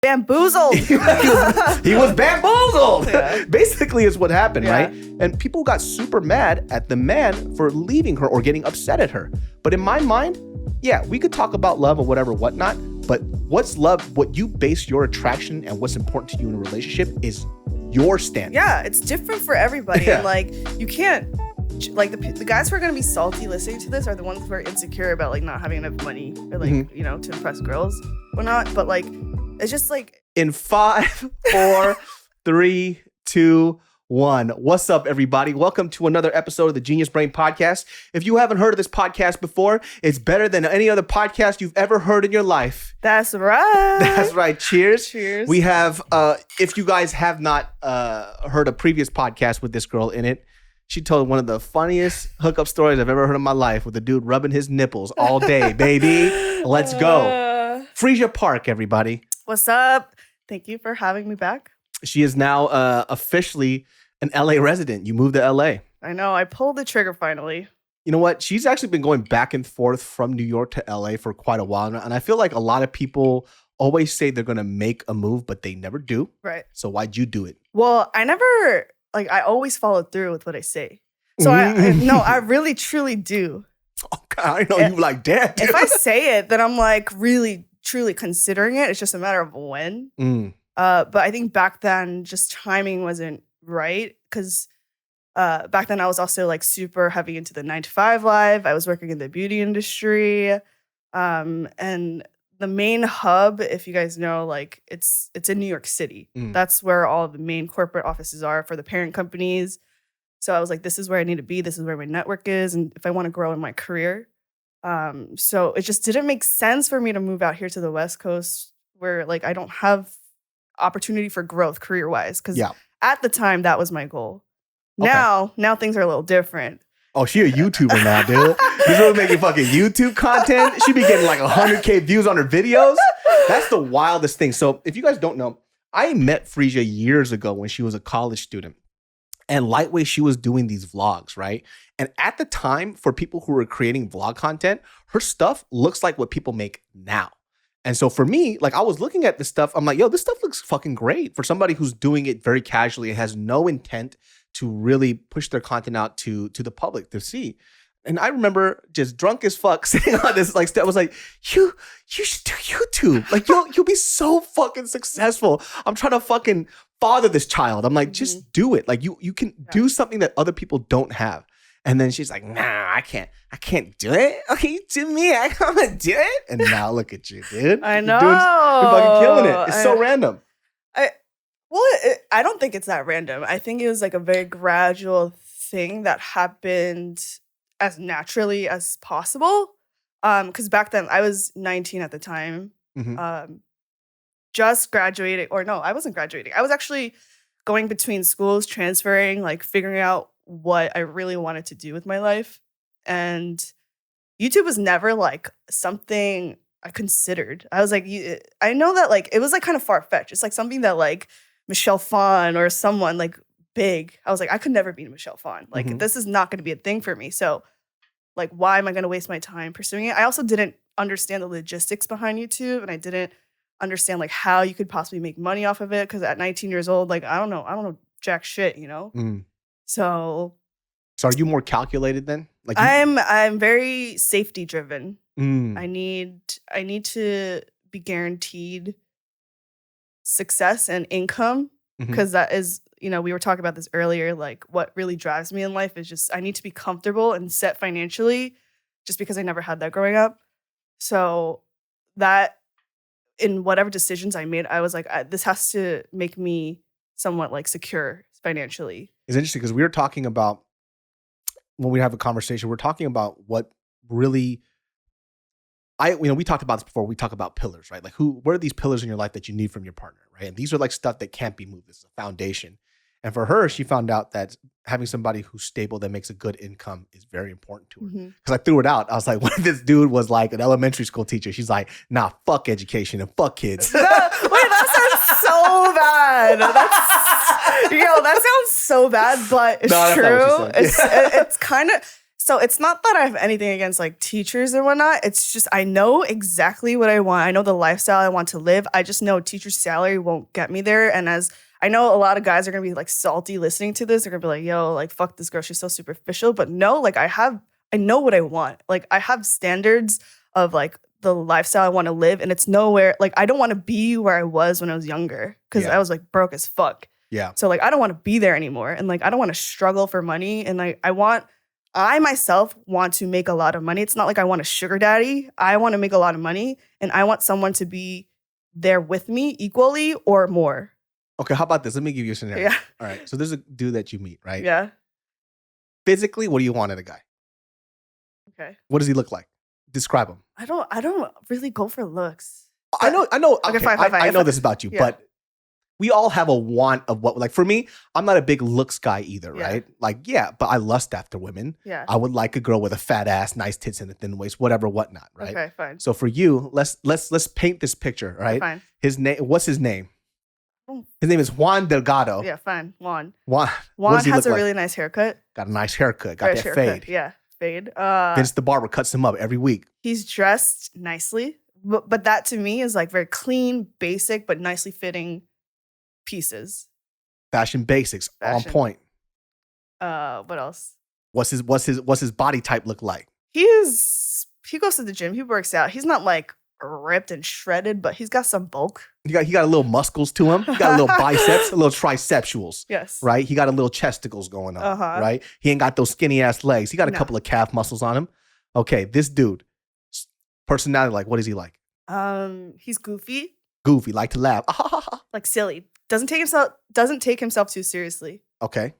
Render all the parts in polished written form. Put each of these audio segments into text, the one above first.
bamboozled. he was bamboozled. Yeah. Basically is what happened, Yeah. right? And people got super mad at the man for leaving her or getting upset at her. But in my mind, yeah, we could talk about love or whatever, whatnot. But what's love? What you base your attraction and what's important to you in a relationship is your standard. Yeah, it's different for everybody. Yeah. And like, you can't, like the guys who are going to be salty listening to this are the ones who are insecure about like not having enough money or like, you know, to impress girls or not. But like, it's just like. In 5, 4, 3, 2, 1. What's up, everybody? Welcome to another episode of the Genius Brain Podcast. If you haven't heard of this podcast before, it's better than any other podcast you've ever heard in your life. That's right. That's right. Cheers. Cheers. We have, if you guys have not heard a previous podcast with this girl in it, she told one of the funniest hookup stories I've ever heard in my life with a dude rubbing his nipples all day, baby. Let's go. Freesias Park, everybody. What's up? Thank you for having me back. She is now officially an LA resident. You moved to LA. I know. I pulled the trigger finally. You know what? She's actually been going back and forth from New York to LA for quite a while now. And I feel like a lot of people always say they're going to make a move, but they never do. Right. So why'd you do it? Well, I always follow through with what I say. So I really, truly do. Oh, God, I know you like, damn, dude. If I say it, then I'm like really, truly considering it. It's just a matter of when. But I think back then, just timing wasn't right because back then I was also like super heavy into the 9-to-5 life. I was working in the beauty industry, and the main hub, if you guys know, like it's in New York City. That's where all the main corporate offices are for the parent companies. So I was like, this is where I need to be. This is where my network is, and if I want to grow in my career. So it just didn't make sense for me to move out here to the West Coast where like I don't have opportunity for growth career-wise. Because at the time, that was my goal. Okay. Now things are a little different. Oh, she a YouTuber now, dude. She's really making fucking YouTube content. She be getting like 100K views on her videos. That's the wildest thing. So if you guys don't know, I met Freesias years ago when she was a college student. And lightweight, she was doing these vlogs, right? And at the time, for people who were creating vlog content, her stuff looks like what people make now. And so for me, like I was looking at this stuff, I'm like, yo, this stuff looks fucking great for somebody who's doing it very casually and has no intent to really push their content out to the public to see. And I remember just drunk as fuck saying on this like stuff. I was like, you should do YouTube. Like you'll be so fucking successful. I'm trying to fucking father this child. I'm like, just do it. Like you can do something that other people don't have. And then she's like, nah, I can't do it. Okay, you do me. I'm gonna do it. And now look at you, dude. I know. You're fucking killing it. It's so random. I don't think it's that random. I think it was like a very gradual thing that happened as naturally as possible. Because back then I was 19 at the time. Just graduating, or no, I wasn't graduating. I was actually going between schools, transferring, like figuring out what I really wanted to do with my life. And YouTube was never like something I considered. I was like, I know that like, it was like kind of far-fetched. It's like something that like Michelle Phan or someone like big. I was like, I could never be Michelle Phan. Like this is not going to be a thing for me. So like, why am I going to waste my time pursuing it? I also didn't understand the logistics behind YouTube, and I didn't understand like how you could possibly make money off of it. Because at 19 years old, like I don't know jack shit, you know. So are you more calculated then? Like I'm very safety driven. I need to be guaranteed success and income because that is, you know, we were talking about this earlier. Like what really drives me in life is just I need to be comfortable and set financially, just because I never had that growing up. So that in whatever decisions I made, I was like, this has to make me somewhat like secure financially. It's interesting because we were talking about, when we have a conversation, we're talking about what really, we talked about this before. We talk about pillars, right? Like what are these pillars in your life that you need from your partner, right? And these are like stuff that can't be moved. This is a foundation. And for her, she found out that having somebody who's stable, that makes a good income is very important to her. Because I threw it out. I was like, what if this dude was like an elementary school teacher? She's like, nah, fuck education and fuck kids. Wait, that sounds so bad. That sounds so bad, but it's true. It's kind of, So it's not that I have anything against like teachers and whatnot. It's just I know exactly what I want. I know the lifestyle I want to live. I just know teacher's salary won't get me there. And as I know a lot of guys are going to be like salty listening to this. They're going to be like, yo, like fuck this girl. She's so superficial. But no, like I know what I want. Like I have standards of like the lifestyle I want to live. And it's nowhere, like I don't want to be where I was when I was younger because I was like broke as fuck. Yeah. So like I don't want to be there anymore. And like I don't want to struggle for money. And like I myself want to make a lot of money. It's not like I want a sugar daddy. I want to make a lot of money and I want someone to be there with me equally or more. Okay, how about this? Let me give you a scenario. Yeah. All right. So there's a dude that you meet, right? Yeah. Physically, what do you want in a guy? Okay. What does he look like? Describe him. I don't really go for looks. I know. Okay, fine. I know this about you, but we all have a want of what, like for me, I'm not a big looks guy either, right? Like, but I lust after women. Yeah. I would like a girl with a fat ass, nice tits and a thin waist, whatever, whatnot, right? Okay, fine. So for you, let's paint this picture, right? Fine. What's his name? His name is Juan Delgado. Yeah, fine. Juan has a really nice haircut. Got a nice haircut. Got that fade. Yeah, fade. Vince the barber cuts him up every week. He's dressed nicely, but that to me is like very clean, basic, but nicely fitting pieces. Fashion basics on point. What else? What's his body type look like? He goes to the gym. He works out. He's not like ripped and shredded, but he's got some bulk. He got a little muscles to him. He got a little biceps, a little triceptuals. Yes. Right? He got a little chesticles going on. Right? He ain't got those skinny ass legs. He got a couple of calf muscles on him. Okay, this dude, personality, like, what is he like? He's goofy. Goofy, like to laugh. Like silly. Doesn't take himself too seriously. Okay.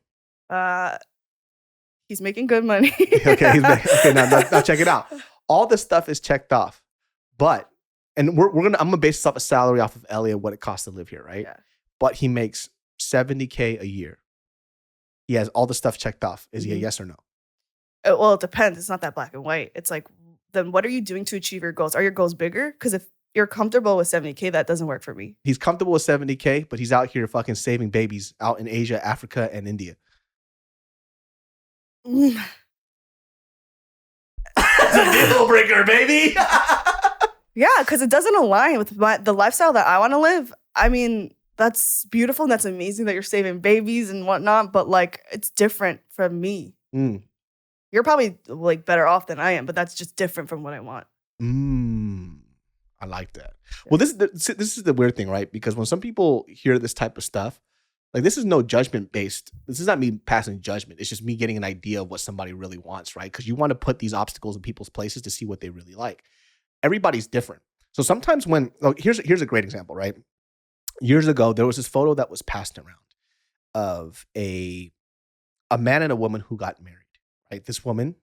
He's making good money. Okay, now check it out. All this stuff is checked off. But I'm gonna base this off a salary off of Elliot, what it costs to live here, right? Yeah. But he makes $70K a year. He has all the stuff checked off. Is he a yes or no? Well, it depends. It's not that black and white. It's like, then what are you doing to achieve your goals? Are your goals bigger? Because if you're comfortable with 70K, that doesn't work for me. He's comfortable with 70K, but he's out here fucking saving babies out in Asia, Africa, and India. It's a deal breaker, baby. Yeah, because it doesn't align with the lifestyle that I want to live. I mean, that's beautiful and that's amazing that you're saving babies and whatnot, but like it's different from me. You're probably like better off than I am, but that's just different from what I want. I like that. Well, this is the weird thing, right? Because when some people hear this type of stuff, like this is no judgment based. This is not me passing judgment. It's just me getting an idea of what somebody really wants, right? Because you want to put these obstacles in people's places to see what they really like. Everybody's different. So sometimes here's a great example, right? Years ago, there was this photo that was passed around of a man and a woman who got married, right? This woman,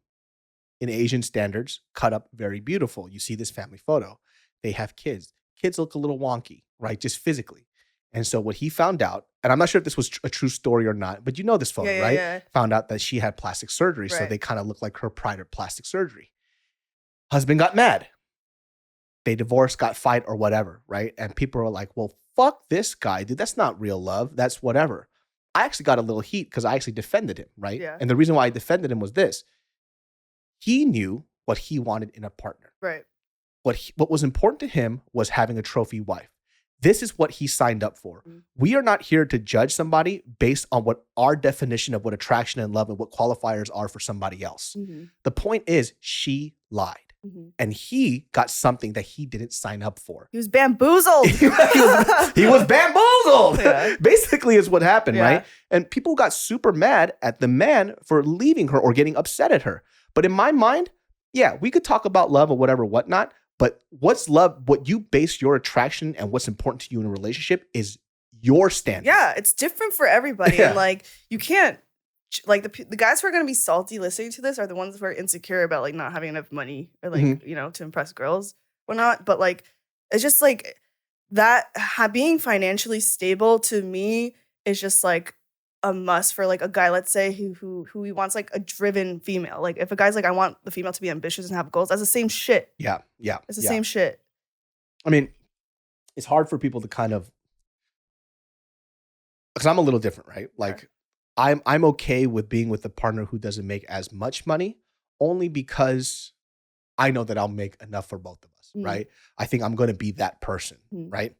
in Asian standards, cut up very beautiful. You see this family photo. They have kids. Kids look a little wonky, right? Just physically. And so what he found out, and I'm not sure if this was a true story or not, but you know this photo, right? Yeah. Found out that she had plastic surgery. Right. So they kind of look like her prior to plastic surgery. Husband got mad. They divorced, got fight or whatever, right? And people are like, well, fuck this guy, dude. That's not real love. That's whatever. I actually got a little heat because I actually defended him, right? Yeah. And the reason why I defended him was this. He knew what he wanted in a partner. Right. What was important to him was having a trophy wife. This is what he signed up for. We are not here to judge somebody based on what our definition of what attraction and love and what qualifiers are for somebody else. The point is she lied. And he got something that he didn't sign up for. He was bamboozled. he was bamboozled. Yeah. Basically is what happened, right? And people got super mad at the man for leaving her or getting upset at her. But in my mind, we could talk about love or whatever, whatnot. But what's love? What you base your attraction and what's important to you in a relationship is your standard. Yeah, it's different for everybody. And like, you can't, like the guys who are going to be salty listening to this are the ones who are insecure about like not having enough money or like, you know, to impress girls or not. But like, it's just like that being financially stable to me is just like a must for like a guy, let's say who he wants like a driven female. Like if a guy's like, I want the female to be ambitious and have goals, that's the same shit. Yeah. It's the same shit. I mean, it's hard for people to kind of, because I'm a little different, right? Like I'm okay with being with a partner who doesn't make as much money only because I know that I'll make enough for both of us, right? I think I'm going to be that person, right?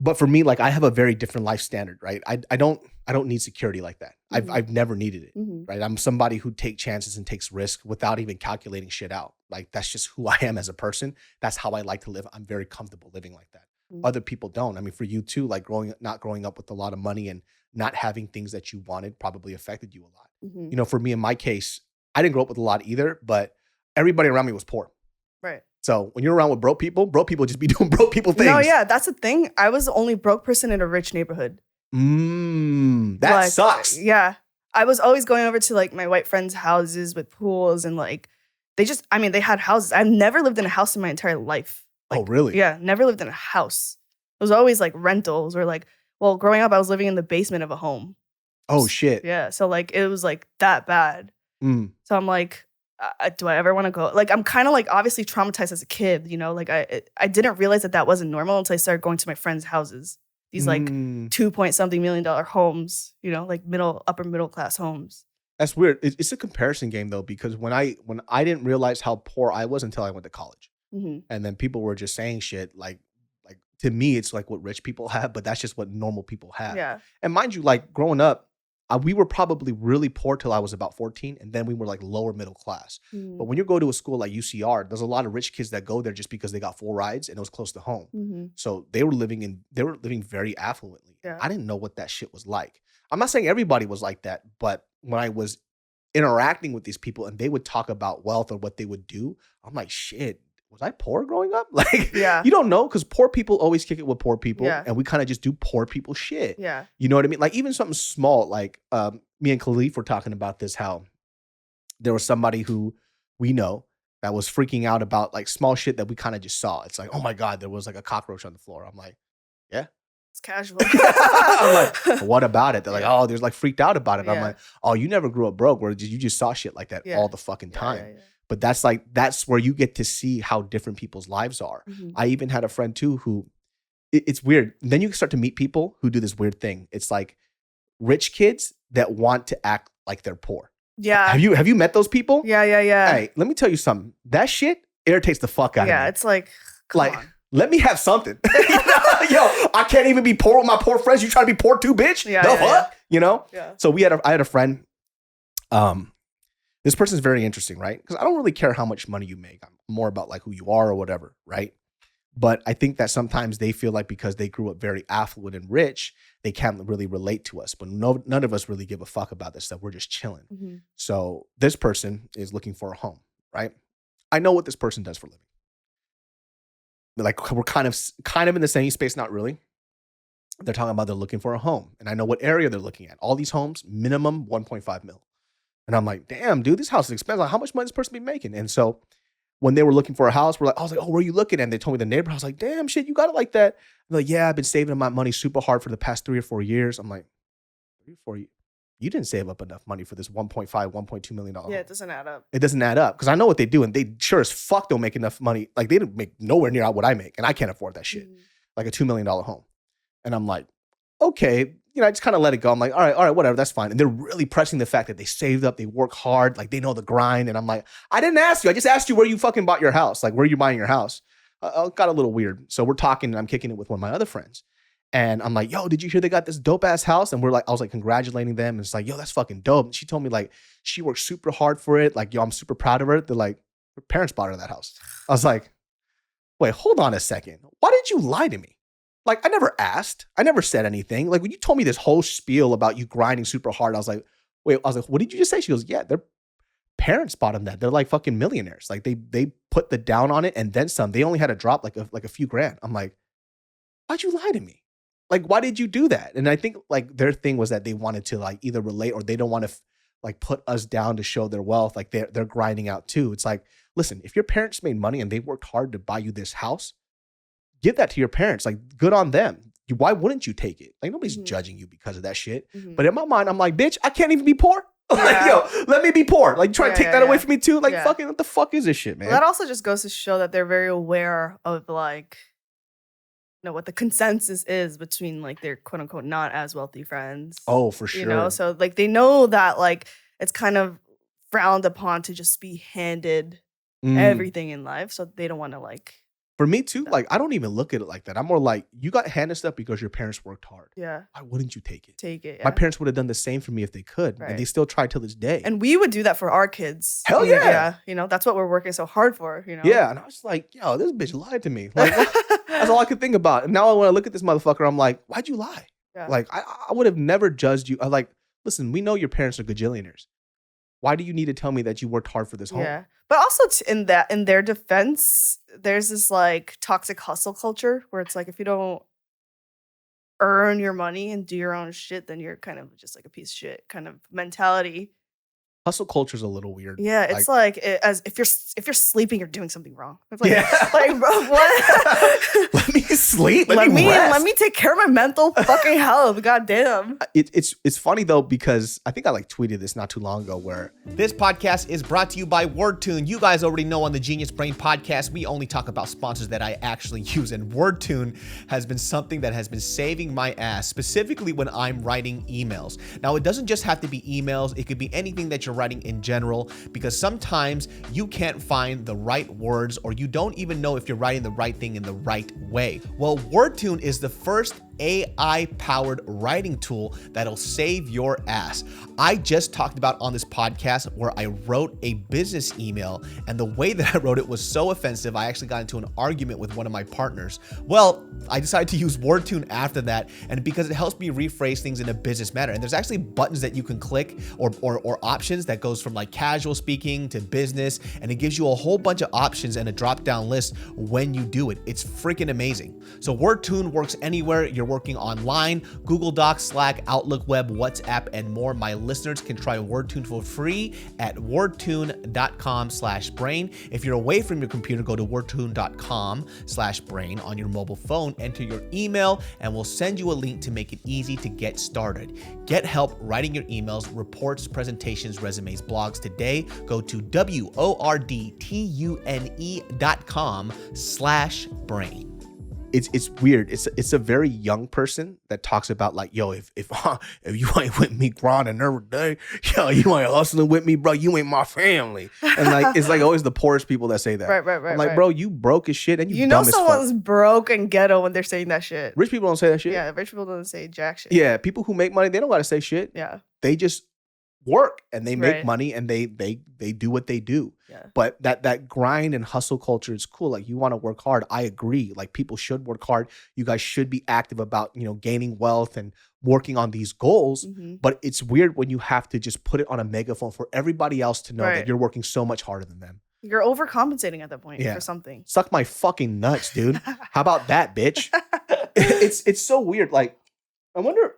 But for me, like I have a very different life standard, right? I don't need security like that. I've never needed it, right? I'm somebody who takes chances and takes risks without even calculating shit out. Like that's just who I am as a person. That's how I like to live. I'm very comfortable living like that. Other people don't. I mean, for you too, like not growing up with a lot of money and not having things that you wanted probably affected you a lot. You know, for me in my case, I didn't grow up with a lot either, but everybody around me was poor. Right. So when you're around with broke people just be doing broke people things. No, yeah, that's the thing. I was the only broke person in a rich neighborhood. That sucks. Yeah. I was always going over to like my white friends' houses with pools and like they had houses. I've never lived in a house in my entire life. Like, oh, really? Yeah, never lived in a house. It was always like rentals or like, well, growing up, I was living in the basement of a home. Oh, shit. Yeah, so like it was like that bad. So I'm like, do I ever want to go? Like, I'm kind of like obviously traumatized as a kid, you know? Like I didn't realize that wasn't normal until I started going to my friends' houses. These like 2-point-something million dollar homes, you know, like upper middle class homes. That's weird. It's a comparison game though, because when I didn't realize how poor I was until I went to college. And then people were just saying shit like to me, it's like what rich people have, but that's just what normal people have. Yeah. And mind you, like growing up, we were probably really poor till I was about 14, and then we were like lower middle class. But when you go to a school like UCR, there's a lot of rich kids that go there just because they got full rides and it was close to home. So they were living very affluently. Yeah. I didn't know what that shit was like. I'm not saying everybody was like that, but when I was interacting with these people and they would talk about wealth or what they would do, I'm like, shit, was I poor growing up? Like, you don't know, because poor people always kick it with poor people, and we kind of just do poor people shit. Yeah, you know what I mean? Like even something small, like me and Khalif were talking about this, how there was somebody who we know that was freaking out about like small shit that we kind of just saw. It's like, oh my God, there was like a cockroach on the floor. I'm like, yeah. It's casual. I'm like, what about it? They're like, oh, there's like freaked out about it. I'm like, oh, you never grew up broke, where you just saw shit like that all the fucking time. But that's where you get to see how different people's lives are. I even had a friend too who, it's weird. Then you start to meet people who do this weird thing. It's like rich kids that want to act like they're poor. Yeah. Have you met those people? Yeah. Hey, let me tell you something. That shit irritates the fuck out of me. Yeah, it's like, come on. Let me have something. Yo, I can't even be poor with my poor friends. You trying to be poor too, bitch? The fuck? You know? Yeah. So I had a friend. This person's very interesting, right? Because I don't really care how much money you make. I'm more about like who you are or whatever, right? But I think that sometimes they feel like because they grew up very affluent and rich, they can't really relate to us. But none of us really give a fuck about this stuff. We're just chilling. So this person is looking for a home, right? I know what this person does for a living. Like we're kind of in the same space, not really. They're talking about they're looking for a home. And I know what area they're looking at. All these homes, minimum 1.5 mil. And I'm like, damn, dude, this house is expensive. Like, how much money is this person be making? And so when they were looking for a house, I was like, oh, where are you looking? And they told me the neighborhood. I was like, damn, shit, you got it like that. They're like, yeah, I've been saving my money super hard for the past 3 or 4 years. I'm like, 3 or 4 years? You didn't save up enough money for this $1.2 million home. Yeah, it doesn't add up. It doesn't add up because I know what they do, and they sure as fuck don't make enough money. Like they didn't make nowhere near what I make, and I can't afford that shit. Like a $2 million home. And I'm like, okay, I just kind of let it go. I'm like, all right, whatever, that's fine. And they're really pressing the fact that they saved up, they work hard, like they know the grind. And I'm like, I didn't ask you. I just asked you where you fucking bought your house, like where you buying your house. It got a little weird. So we're talking, and I'm kicking it with one of my other friends. And I'm like, yo, did you hear they got this dope ass house? And I was like congratulating them. And it's like, yo, that's fucking dope. And she told me like she worked super hard for it. Like, yo, I'm super proud of her. They're like, her parents bought her that house. I was like, wait, hold on a second. Why did you lie to me? Like, I never asked. I never said anything. Like, when you told me this whole spiel about you grinding super hard, I was like, what did you just say? She goes, yeah, their parents bought them that. They're like fucking millionaires. Like, they put the down on it and then some. They only had to drop like a few grand. I'm like, why'd you lie to me? Like, why did you do that? And I think like their thing was that they wanted to like either relate or they don't want to like put us down to show their wealth. Like they're grinding out too. It's like, listen, if your parents made money and they worked hard to buy you this house, give that to your parents. Like, good on them. Why wouldn't you take it? Like, nobody's judging you because of that shit. But in my mind, I'm like, bitch, I can't even be poor. Like, yo, let me be poor. Like, try to take that away from me too. Like, fucking, what the fuck is this shit, man? Well, that also just goes to show that they're very aware of like, what the consensus is between like their quote unquote not as wealthy friends. Oh, for sure. So like they know that like it's kind of frowned upon to just be handed everything in life. So they don't want to like. For me too, like I don't even look at it like that. I'm more like, you got handed stuff because your parents worked hard. Yeah. Why wouldn't you take it? Take it. Yeah. My parents would have done the same for me if they could. Right. And they still try till this day. And we would do that for our kids. Hell yeah. Yeah. You know, that's what we're working so hard for, you know? Yeah. And I was like, yo, this bitch lied to me. Like, that's all I could think about. And now when I look at this motherfucker, I'm like, why'd you lie? Yeah. Like, I would have never judged you. I like, listen, we know your parents are gajillionaires. Why do you need to tell me that you worked hard for this home? Yeah. But also in their defense, there's this like toxic hustle culture where it's like, if you don't earn your money and do your own shit, then you're kind of just like a piece of shit kind of mentality. Hustle culture is a little weird. Yeah, it's like as if you're sleeping, you're doing something wrong. It's like, yeah. Like, bro, what? Let me sleep. Let me take care of my mental fucking health. God damn. It's funny though, because I think I like tweeted this not too long ago where this podcast is brought to you by WordTune. You guys already know on the Genius Brain Podcast, we only talk about sponsors that I actually use, and WordTune has been something that has been saving my ass, specifically when I'm writing emails. Now, it doesn't just have to be emails. It could be anything that you're writing in general, because sometimes you can't find the right words, or you don't even know if you're writing the right thing in the right way. Well, WordTune is the first AI-powered writing tool that'll save your ass. I just talked about on this podcast where I wrote a business email, and the way that I wrote it was so offensive, I actually got into an argument with one of my partners. Well, I decided to use WordTune after that, and because it helps me rephrase things in a business manner. And there's actually buttons that you can click or options that goes from like casual speaking to business, and it gives you a whole bunch of options and a drop-down list when you do it. It's freaking amazing. So WordTune works anywhere you're working online: Google Docs, Slack, Outlook Web, WhatsApp, and more. My listeners can try WordTune for free at wordtune.com/brain. If you're away from your computer, go to wordtune.com/brain on your mobile phone, enter your email, and we'll send you a link to make it easy to get started. Get help writing your emails, reports, presentations, resumes, blogs today. Go to wordtune.com/brain. It's weird. It's a very young person that talks about like, yo, if you ain't with me grinding every day, yo, you ain't hustling with me, bro, you ain't my family. And like, it's like always the poorest people that say that. Right. I'm like, bro, you broke as shit, and you know dumb someone's as fuck. Broke and ghetto when they're saying that shit. Rich people don't say that shit. Yeah, rich people don't say jack shit. Yeah, people who make money, they don't gotta say shit. Yeah, they just work and they make money and they do what they do. Yeah. But that grind and hustle culture is cool. Like, you want to work hard. I agree. Like, people should work hard. You guys should be active about, gaining wealth and working on these goals. Mm-hmm. But it's weird when you have to just put it on a megaphone for everybody else to know that you're working so much harder than them. You're overcompensating at that point for something. Suck my fucking nuts, dude. How about that, bitch? It's so weird. Like, I wonder,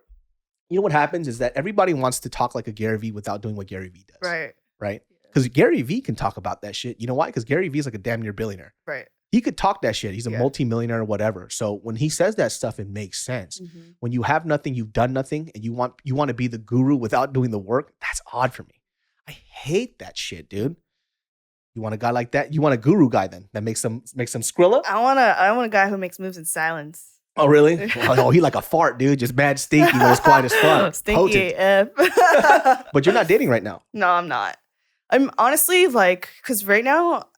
what happens is that everybody wants to talk like a Gary Vee without doing what Gary Vee does. Right? Because Gary Vee can talk about that shit. You know why? Because Gary Vee is like a damn near billionaire. Right. He could talk that shit. He's a multimillionaire or whatever. So when he says that stuff, it makes sense. Mm-hmm. When you have nothing, you've done nothing, and you want to be the guru without doing the work, that's odd for me. I hate that shit, dude. You want a guy like that? You want a guru guy then that makes some Skrilla? I want a guy who makes moves in silence. Oh, really? Oh, he like a fart, dude. Just mad stinky, but it's quiet as fuck. Stinky AF. But you're not dating right now. No, I'm not. I'm honestly like, because right now,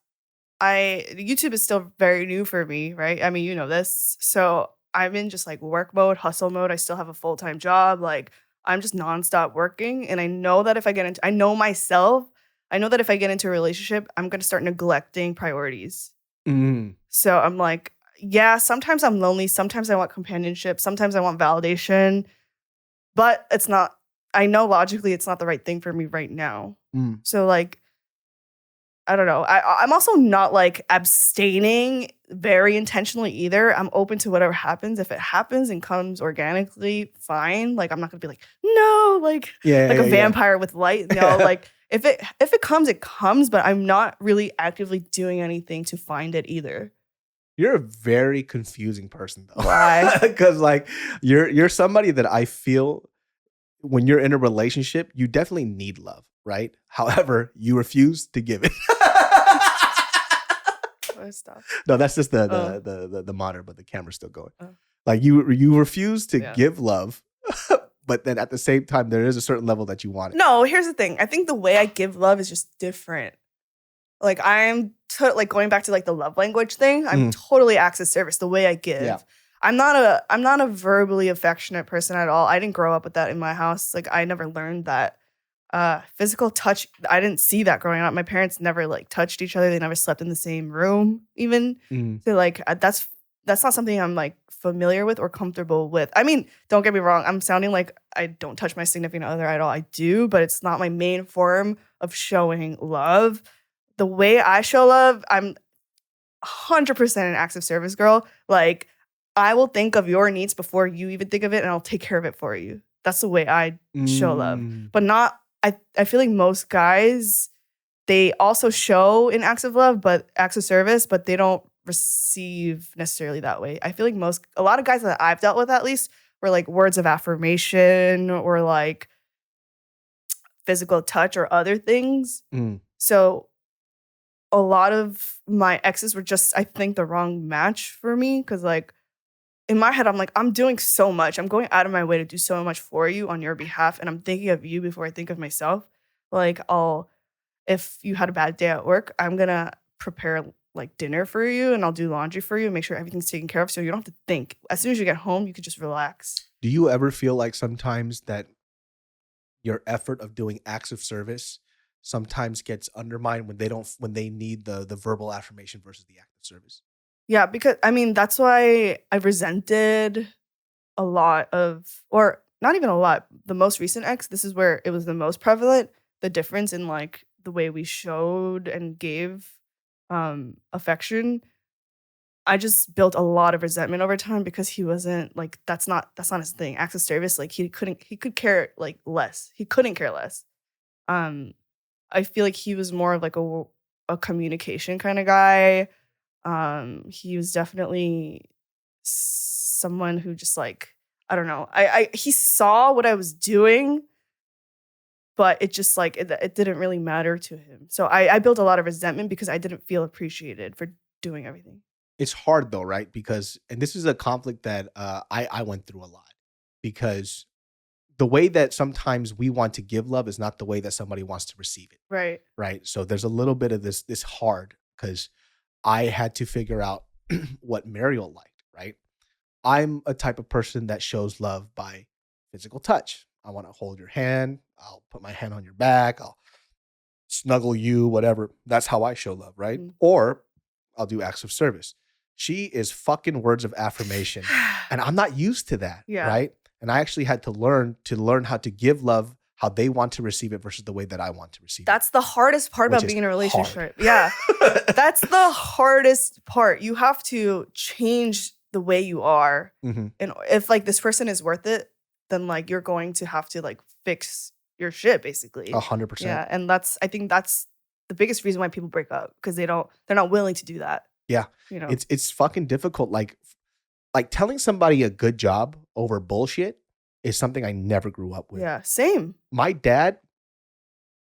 YouTube is still very new for me, right? I mean, you know this. So I'm in just like work mode, hustle mode. I still have a full-time job. Like, I'm just nonstop working. And I know that if I know myself, I know that if I get into a relationship, I'm going to start neglecting priorities. Mm. So I'm like, yeah, sometimes I'm lonely. Sometimes I want companionship. Sometimes I want validation. But it's not, I know logically it's not the right thing for me right now. Mm. So like, I don't know. I'm also not like abstaining very intentionally either. I'm open to whatever happens. If it happens and comes organically, fine. Like, I'm not going to be like, no, like a vampire with light. No, like if it comes, it comes. But I'm not really actively doing anything to find it either. You're a very confusing person, though. Why? Because like you're somebody that I feel when you're in a relationship, you definitely need love, right? However, you refuse to give it. Stop. No, that's just the monitor, but the camera's still going. Like you refuse to give love, but then at the same time, there is a certain level that you want it. No, here's the thing. I think the way I give love is just different. Like I'm like going back to like the love language thing. I'm totally acts of service. The way I give. Yeah. I'm not a verbally affectionate person at all. I didn't grow up with that in my house. Like I never learned that. Physical touch, I didn't see that growing up. My parents never like touched each other. They never slept in the same room even. So like that's not something I'm like familiar with or comfortable with. I mean, don't get me wrong. I'm sounding like I don't touch my significant other at all. I do, but it's not my main form of showing love. The way I show love, I'm 100% an acts of service girl. Like I will think of your needs before you even think of it, and I'll take care of it for you. That's the way I show love. But not, I feel like most guys, they also show in acts of love, but acts of service, but they don't receive necessarily that way. I feel like a lot of guys that I've dealt with at least were like words of affirmation or like physical touch or other things. So a lot of my exes were just, I think, the wrong match for me because like, in my head, I'm like, I'm doing so much. I'm going out of my way to do so much for you on your behalf. And I'm thinking of you before I think of myself. Like, if you had a bad day at work, I'm going to prepare like dinner for you and I'll do laundry for you and make sure everything's taken care of. So you don't have to think. As soon as you get home, you could just relax. Do you ever feel like sometimes that your effort of doing acts of service sometimes gets undermined when they need the verbal affirmation versus the act of service? Yeah, because I mean, that's why I resented a lot of, or not even a lot, the most recent ex, this is where it was the most prevalent, the difference in like the way we showed and gave affection. I just built a lot of resentment over time because he wasn't like, that's not his thing. Acts of service, like he could care like less. He couldn't care less. I feel like he was more of like a communication kind of guy. He was definitely someone who just like, I don't know. He saw what I was doing, but it just like, it didn't really matter to him. So I built a lot of resentment because I didn't feel appreciated for doing everything. It's hard though, right? Because, and this is a conflict that I went through a lot because the way that sometimes we want to give love is not the way that somebody wants to receive it. Right. Right. So there's a little bit of this hard because I had to figure out what Mariel liked, right? I'm a type of person that shows love by physical touch. I want to hold your hand. I'll put my hand on your back. I'll snuggle you, whatever. That's how I show love, right? Or I'll do acts of service. She is fucking words of affirmation. And I'm not used to that, right? And I actually had to learn how to give love how they want to receive it versus the way that I want to receive it. That's the hardest part about being in a relationship. Yeah. That's the hardest part. You have to change the way you are. And if like this person is worth it, then like you're going to have to like fix your shit basically. 100%. Yeah. And I think that's the biggest reason why people break up because they're not willing to do that. Yeah. You know, it's fucking difficult. Like telling somebody a good job over bullshit is something I never grew up with. Yeah, same. My dad,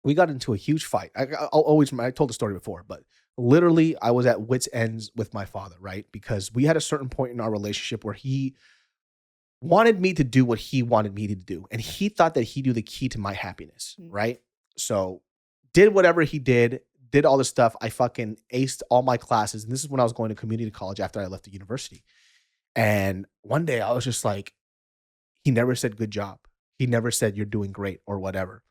we got into a huge fight. I told the story before, but literally I was at wit's ends with my father, right? Because we had a certain point in our relationship where he wanted me to do what he wanted me to do. And he thought that he knew the key to my happiness, right? So did whatever he did all this stuff. I fucking aced all my classes. And this is when I was going to community college after I left the university. And one day I was just like, he never said good job. He never said you're doing great or whatever.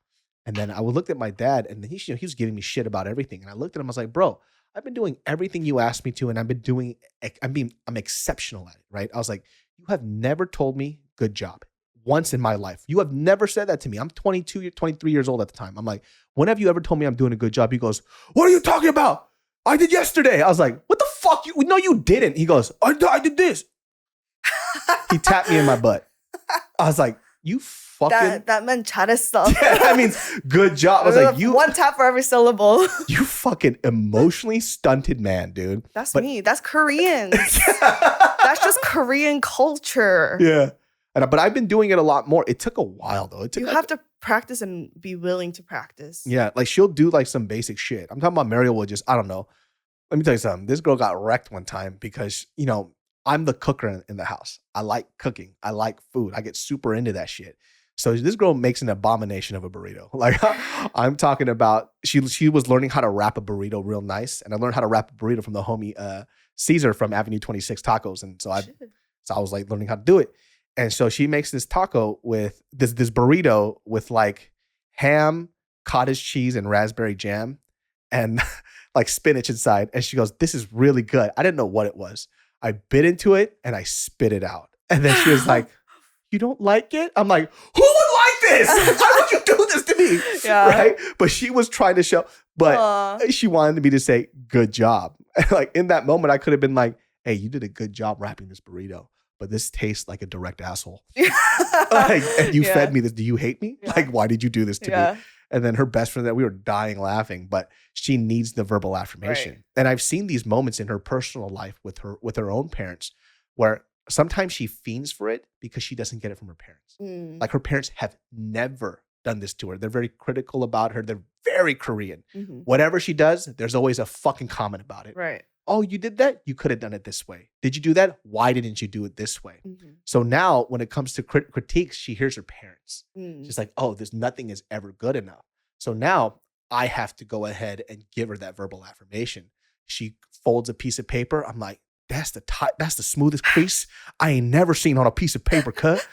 And then I looked at my dad and he was giving me shit about everything. And I looked at him, I was like, bro, I've been doing everything you asked me to. And I'm exceptional at it, right? I was like, you have never told me good job once in my life. You have never said that to me. I'm 22, 23 years old at the time. I'm like, when have you ever told me I'm doing a good job? He goes, what are you talking about? I did yesterday. I was like, what the fuck? No, you didn't. He goes, I did this. He tapped me in my butt. I was like, you fucking... That meant stuff. Yeah, that means good job. I was like, you... One tap for every syllable. You fucking emotionally stunted man, dude. Me. That's Koreans. That's just Korean culture. Yeah. But I've been doing it a lot more. It took a while, though. You have to practice and be willing to practice. Yeah, like she'll do like some basic shit. I'm talking about Mariel will just, I don't know. Let me tell you something. This girl got wrecked one time because, I'm the cooker in the house. I like cooking. I like food. I get super into that shit. So this girl makes an abomination of a burrito. Like I'm talking about, she was learning how to wrap a burrito real nice, and I learned how to wrap a burrito from the homie Caesar from Avenue 26 Tacos, and so I was like learning how to do it. And so she makes this taco with this burrito with like ham, cottage cheese, and raspberry jam, and like spinach inside. And she goes, "This is really good." I didn't know what it was. I bit into it and I spit it out. And then she was like, "You don't like it?" I'm like, "Who would like this? Why would you do this to me?" Yeah. Right? But she was trying to show, but she wanted me to say, "Good job." Like in that moment, I could have been like, "Hey, you did a good job wrapping this burrito, but this tastes like a direct asshole." Like, and you fed me this. Do you hate me? Like, why did you do this to me? And then her best friend, that we were dying laughing, but she needs the verbal affirmation. Right. And I've seen these moments in her personal life with her own parents, where sometimes she fiends for it because she doesn't get it from her parents. Like her parents have never done this to her. They're very critical about her. They're very Korean. Whatever she does, there's always a fucking comment about it. Right. "Oh, you did that? You could have done it this way. Did you do that? Why didn't you do it this way?" So now when it comes to critiques, she hears her parents. She's like, "Oh, nothing is ever good enough." So now I have to go ahead and give her that verbal affirmation. She folds a piece of paper. I'm like, that's the smoothest crease I ain't never seen on a piece of paper cut.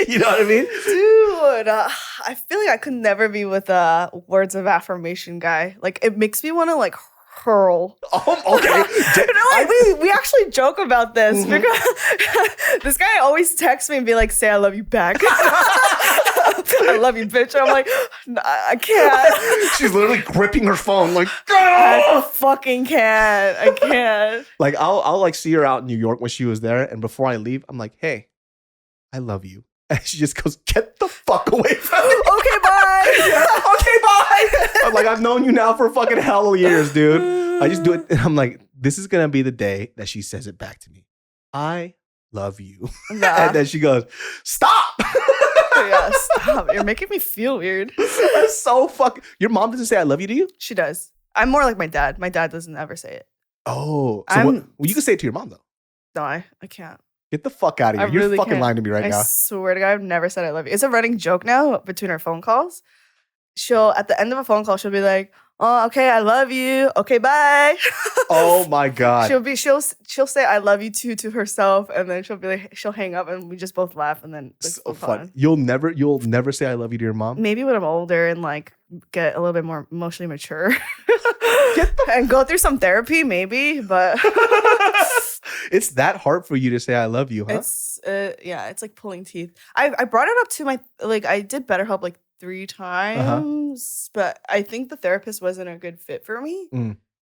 You know what I mean? Dude, I feel like I could never be with a words of affirmation guy. Like it makes me want to like hurl. Okay. We actually joke about this because this guy always texts me and be like, "Say I love you back." "I love you, bitch." I'm like, "Nah, I can't." She's literally gripping her phone like, I fucking can't. I can't. Like I'll like see her out in New York when she was there, and before I leave, I'm like, "Hey, I love you." And she just goes, "Get the fuck away from me." Okay, bye. Yeah, okay, bye. I'm like, "I've known you now for fucking hell of years, dude." I just do it. And I'm like, this is going to be the day that she says it back to me. "I love you." Nah. And then she goes, "Stop." Yeah, stop. You're making me feel weird. That's so fucking. Your mom doesn't say "I love you" to you? She does. I'm more like my dad. My dad doesn't ever say it. Oh. So well, you can say it to your mom, though. No, I can't. Get the fuck out of here. You're really fucking can't. lying to me right now. I swear to God, I've never said "I love you." It's a running joke now between our phone calls. She'll, at the end of a phone call, she'll be like, "Oh, okay, I love you. Okay, bye." Oh my God. She'll say "I love you" too to herself, and then she'll be like, she'll hang up, and we just both laugh, and then it's so fun. You'll never say "I love you" to your mom? Maybe when I'm older and like get a little bit more emotionally mature and go through some therapy, maybe, but it's that hard for you to say "I love you," huh? It's it's like pulling teeth. I brought it up to my, like, I did BetterHelp like 3 times, but I think the therapist wasn't a good fit for me.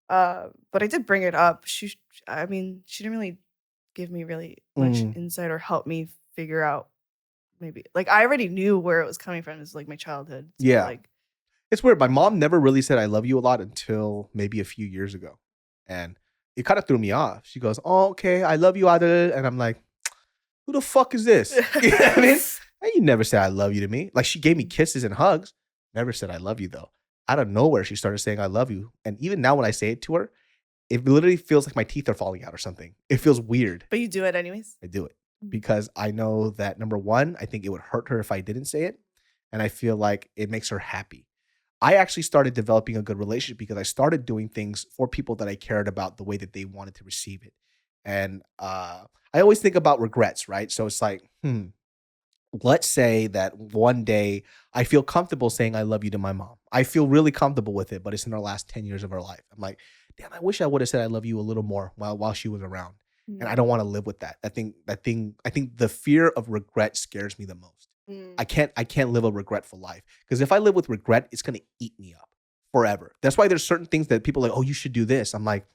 But I did bring it up. She didn't really give me really much insight or help me figure out, maybe, like, I already knew where it was coming from. It's like my childhood. So yeah. Like, it's weird. My mom never really said "I love you" a lot until maybe a few years ago. And it kind of threw me off. She goes, "Oh, okay, I love you, Adel." And I'm like, who the fuck is this? You know what I mean? And you never said "I love you" to me. Like, she gave me kisses and hugs. Never said "I love you" though. Out of nowhere, she started saying "I love you." And even now when I say it to her, it literally feels like my teeth are falling out or something. It feels weird. but you do it anyways. I do it because I know that, number one, I think it would hurt her if I didn't say it. And I feel like it makes her happy. I actually started developing a good relationship because I started doing things for people that I cared about the way that they wanted to receive it. And I always think about regrets, right? So it's like, let's say that one day I feel comfortable saying "I love you" to my mom. I feel really comfortable with it, but it's in the last 10 years of her life. I'm like, damn, I wish I would have said "I love you" a little more while she was around. And I don't want to live with that. I think the fear of regret scares me the most. I can't live a regretful life, because if I live with regret, it's going to eat me up forever. That's why there's certain things that people are like, "Oh, you should do this." I'm like,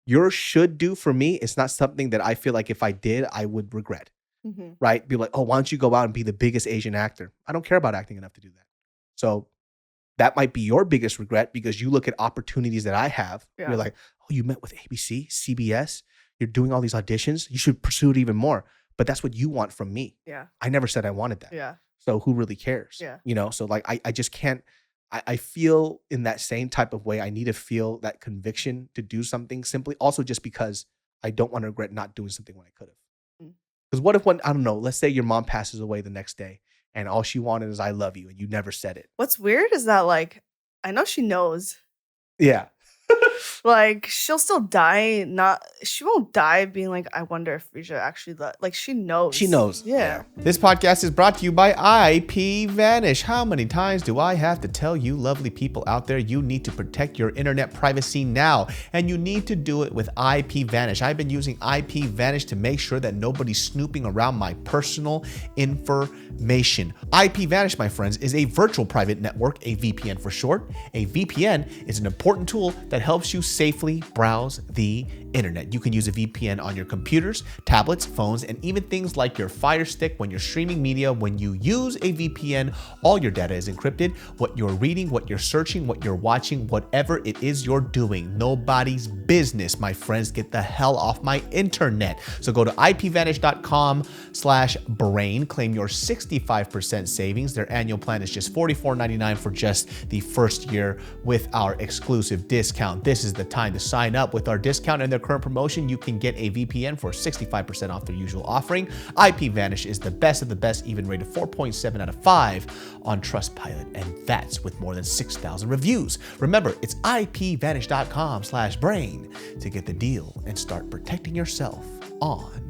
your should do for me, it's not something that I feel like if I did, I would regret. Right? Be like, "Oh, why don't you go out and be the biggest Asian actor?" I don't care about acting enough to do that. So that might be your biggest regret, because you look at opportunities that I have. Yeah. You're like, "Oh, you met with ABC, CBS. You're doing all these auditions. You should pursue it even more." But that's what you want from me. Yeah. I never said I wanted that. Yeah. So who really cares? Yeah. You know, so like I just can't. I feel in that same type of way. I need to feel that conviction to do something, simply also just because I don't want to regret not doing something when I could have. Because what if I don't know, let's say your mom passes away the next day and all she wanted is I love you and you never said it. What's weird is that, like, I know she knows. Yeah. Like, she'll still die. She won't die being like, I wonder if Freesia actually like, she knows. She knows. Yeah. This podcast is brought to you by IPVanish. How many times do I have to tell you lovely people out there you need to protect your internet privacy now, and you need to do it with IPVanish. I've been using IPVanish to make sure that nobody's snooping around my personal information. IPVanish, my friends, is a virtual private network, a VPN for short. A VPN is an important tool that helps you safely browse the internet. You can use a VPN on your computers, tablets, phones, and even things like your Fire Stick when you're streaming media. When you use a VPN, all your data is encrypted. What you're reading, what you're searching, what you're watching, whatever it is you're doing, nobody's business, my friends. Get the hell off my internet. So go to ipvanish.com/brain, claim your 65% savings. Their annual plan is just $44.99 for just the first year with our exclusive discount. This is the time to sign up. With our discount and their current promotion, you can get a VPN for 65% off their usual offering. IPVanish is the best of the best, even rated 4.7 out of 5 on Trustpilot, and that's with more than 6,000 reviews. Remember, it's ipvanish.com/brain to get the deal and start protecting yourself online.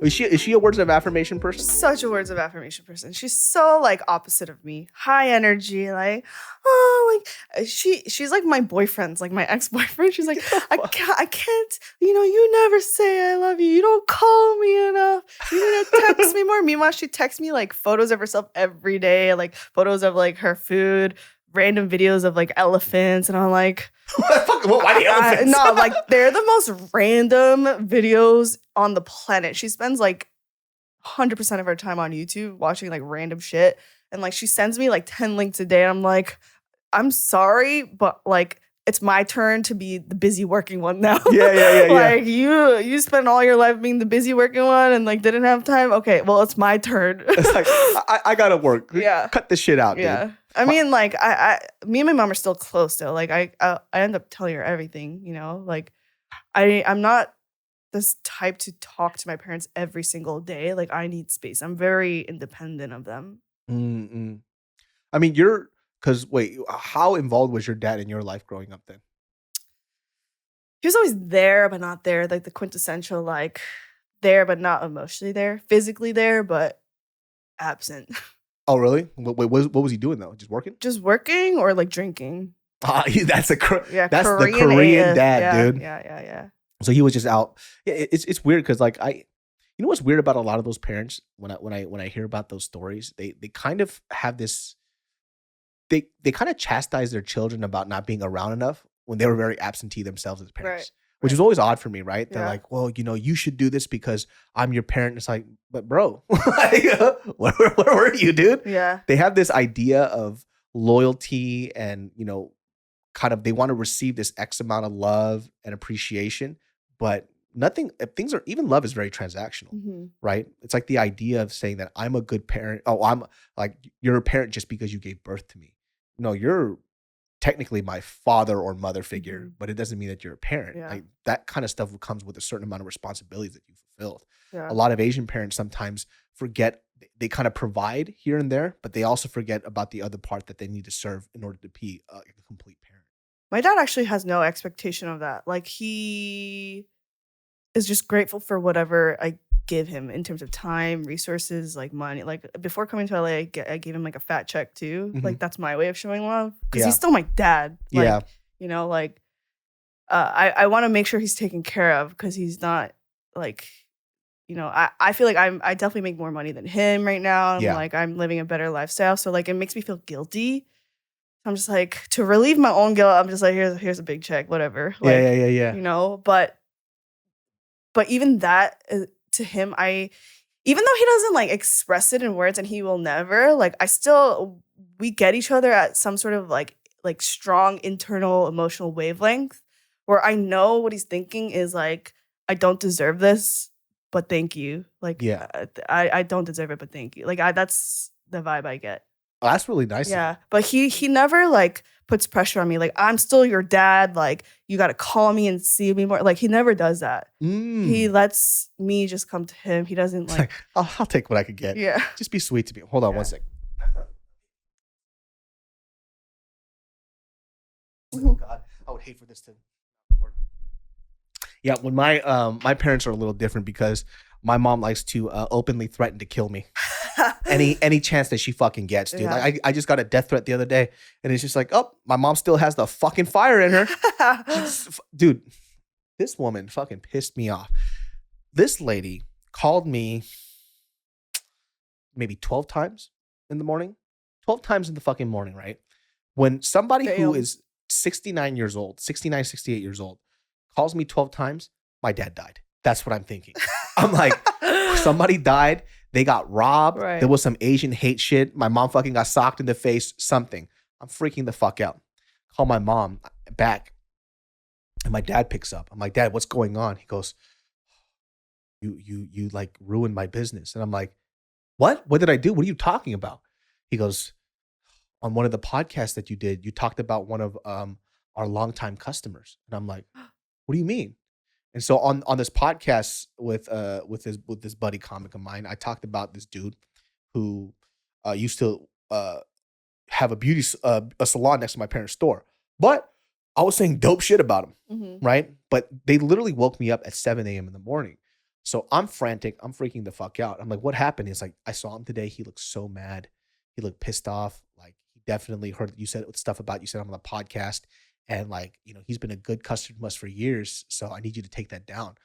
Is she a words of affirmation person? Such a words of affirmation person. She's so like opposite of me. High energy, like, oh, like she's like my boyfriend's, like my ex-boyfriend. She's like, I can't, you never say I love you. You don't call me enough. You need to text me more. Meanwhile, she texts me like photos of herself every day, like photos of like her food, random videos of like elephants, and I'm like, why the elephants? No, like they're the most random videos on the planet. She spends like 100% of her time on YouTube watching like random shit, and like she sends me like 10 links a day, and I'm like, I'm sorry, but like it's my turn to be the busy working one now. Yeah. Like you spent all your life being the busy working one and like didn't have time. Okay, well it's my turn. It's like I gotta work. Yeah, cut this shit out. Yeah. Dude. I mean, like, me and my mom are still close though. Like, I end up telling her everything, Like, I'm not this type to talk to my parents every single day. Like, I need space. I'm very independent of them. Mm-mm. I mean, wait, how involved was your dad in your life growing up then? He was always there, but not there. Like, the quintessential, like, there, but not emotionally there. Physically there, but absent. Oh, really? What was he doing though? Just working? Just working or like drinking. That's the Korean dad, AF. dude. Yeah. So he was just out. Yeah, it's weird because like you know what's weird about a lot of those parents when I hear about those stories, they kind of have this. They kind of chastise their children about not being around enough when they were very absentee themselves as parents. Right. Which is always odd for me, right? They're like, well, you should do this because I'm your parent. It's like, but bro, where were you, dude? Yeah. They have this idea of loyalty and, kind of they want to receive this X amount of love and appreciation, but even love is very transactional, right? It's like the idea of saying that I'm a good parent. Oh, I'm like, you're a parent just because you gave birth to me. No, you're technically my father or mother figure, but it doesn't mean that you're a parent. Yeah. Like that kind of stuff comes with a certain amount of responsibilities that you fulfilled. Yeah. A lot of Asian parents sometimes forget, they kind of provide here and there, but they also forget about the other part that they need to serve in order to be a complete parent. My dad actually has no expectation of that. Like he is just grateful for whatever I give him in terms of time, resources, like money. Like before coming to LA, I gave him like a fat check too. Like that's my way of showing love because he's still my dad. Like, I want to make sure he's taken care of because he's not like, I feel like I definitely make more money than him right now. And like I'm living a better lifestyle. So like it makes me feel guilty. I'm just like, to relieve my own guilt, I'm just like, here's a big check, whatever. Like, yeah. But even that to him, even though he doesn't like express it in words and he will never, like we get each other at some sort of like strong internal emotional wavelength where I know what he's thinking is like, I don't deserve this, but thank you. Like, I don't deserve it, but thank you. Like that's the vibe I get. Oh, that's really nice. Yeah, but he never like puts pressure on me. Like, I'm still your dad. Like, you got to call me and see me more. Like, he never does that. He lets me just come to him. He doesn't like I'll take what I could get. Yeah. Just be sweet to me. Hold on one second. Oh God, I would hate for this to. Yeah, when my parents are a little different because my mom likes to openly threaten to kill me. any chance that she fucking gets, dude. Yeah. Like I just got a death threat the other day, and it's just like, oh, my mom still has the fucking fire in her. Dude, this woman fucking pissed me off. This lady called me maybe 12 times in the morning. 12 times in the fucking morning, right? When somebody who is 69 years old, 69, 68 years old, calls me 12 times, my dad died. That's what I'm thinking. I'm like, somebody died. They got robbed. Right. There was some Asian hate shit. My mom fucking got socked in the face. Something. I'm freaking the fuck out. Call my mom back. And my dad picks up. I'm like, Dad, what's going on? He goes, you like ruined my business. And I'm like, what? What did I do? What are you talking about? He goes, on one of the podcasts that you did, you talked about one of our longtime customers. And I'm like, what do you mean? And so on this podcast with this buddy comic of mine, I talked about this dude who used to have a salon next to my parents' store. But I was saying dope shit about him, right? But they literally woke me up at 7 a.m. in the morning. So I'm frantic. I'm freaking the fuck out. I'm like, what happened? It's like, I saw him today. He looked so mad. He looked pissed off. Like, he definitely heard you said stuff about you said on the podcast. And like, he's been a good customer to us for years. So I need you to take that down.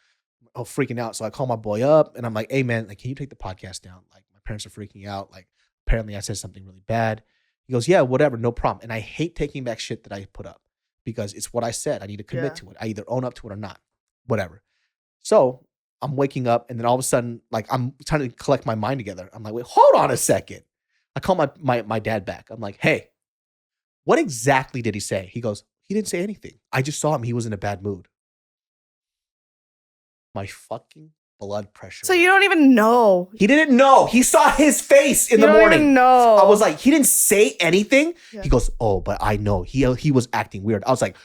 Oh, freaking out. So I call my boy up and I'm like, hey man, like, can you take the podcast down? Like, my parents are freaking out. Like, apparently I said something really bad. He goes, yeah, whatever, no problem. And I hate taking back shit that I put up because it's what I said. I need to commit to it. I either own up to it or not, whatever. So I'm waking up and then all of a sudden, like, I'm trying to collect my mind together. I'm like, wait, hold on a second. I call my dad back. I'm like, hey, what exactly did he say? He goes, he didn't say anything. I just saw him. He was in a bad mood. My fucking blood pressure. So you don't even know. He didn't know. He saw his face in the morning. You don't even know. I was like, he didn't say anything. Yeah. He goes, oh, but I know. He was acting weird. I was like,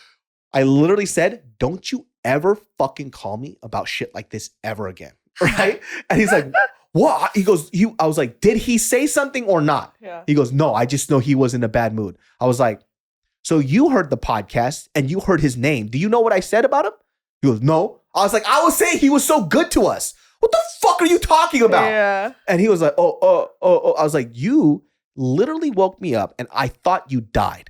I literally said, don't you ever fucking call me about shit like this ever again. Right? And he's like, what? He goes, I was like, did he say something or not? Yeah. He goes, no, I just know he was in a bad mood. I was like, so you heard the podcast and you heard his name. Do you know what I said about him? He goes, no. I was like, I was saying he was so good to us. What the fuck are you talking about? Yeah. And he was like, oh. I was like, you literally woke me up and I thought you died.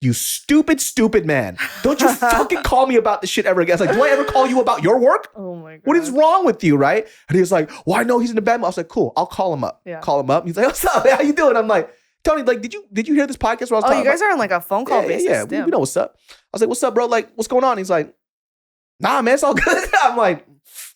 You stupid man. Don't you fucking call me about this shit ever again. I was like, do I ever call you about your work? Oh my God. What is wrong with you, right? And he was like, well, I know he's in a bad mood. I was like, cool, I'll call him up. Yeah. Call him up. He's like, what's up? How you doing? I'm like, Tony, like, did you hear this podcast where I was talking you guys about? are on like a phone call basis. Yeah, we know what's up. I was like, what's up, bro? Like, what's going on? He's like, nah, man, it's all good. I'm like,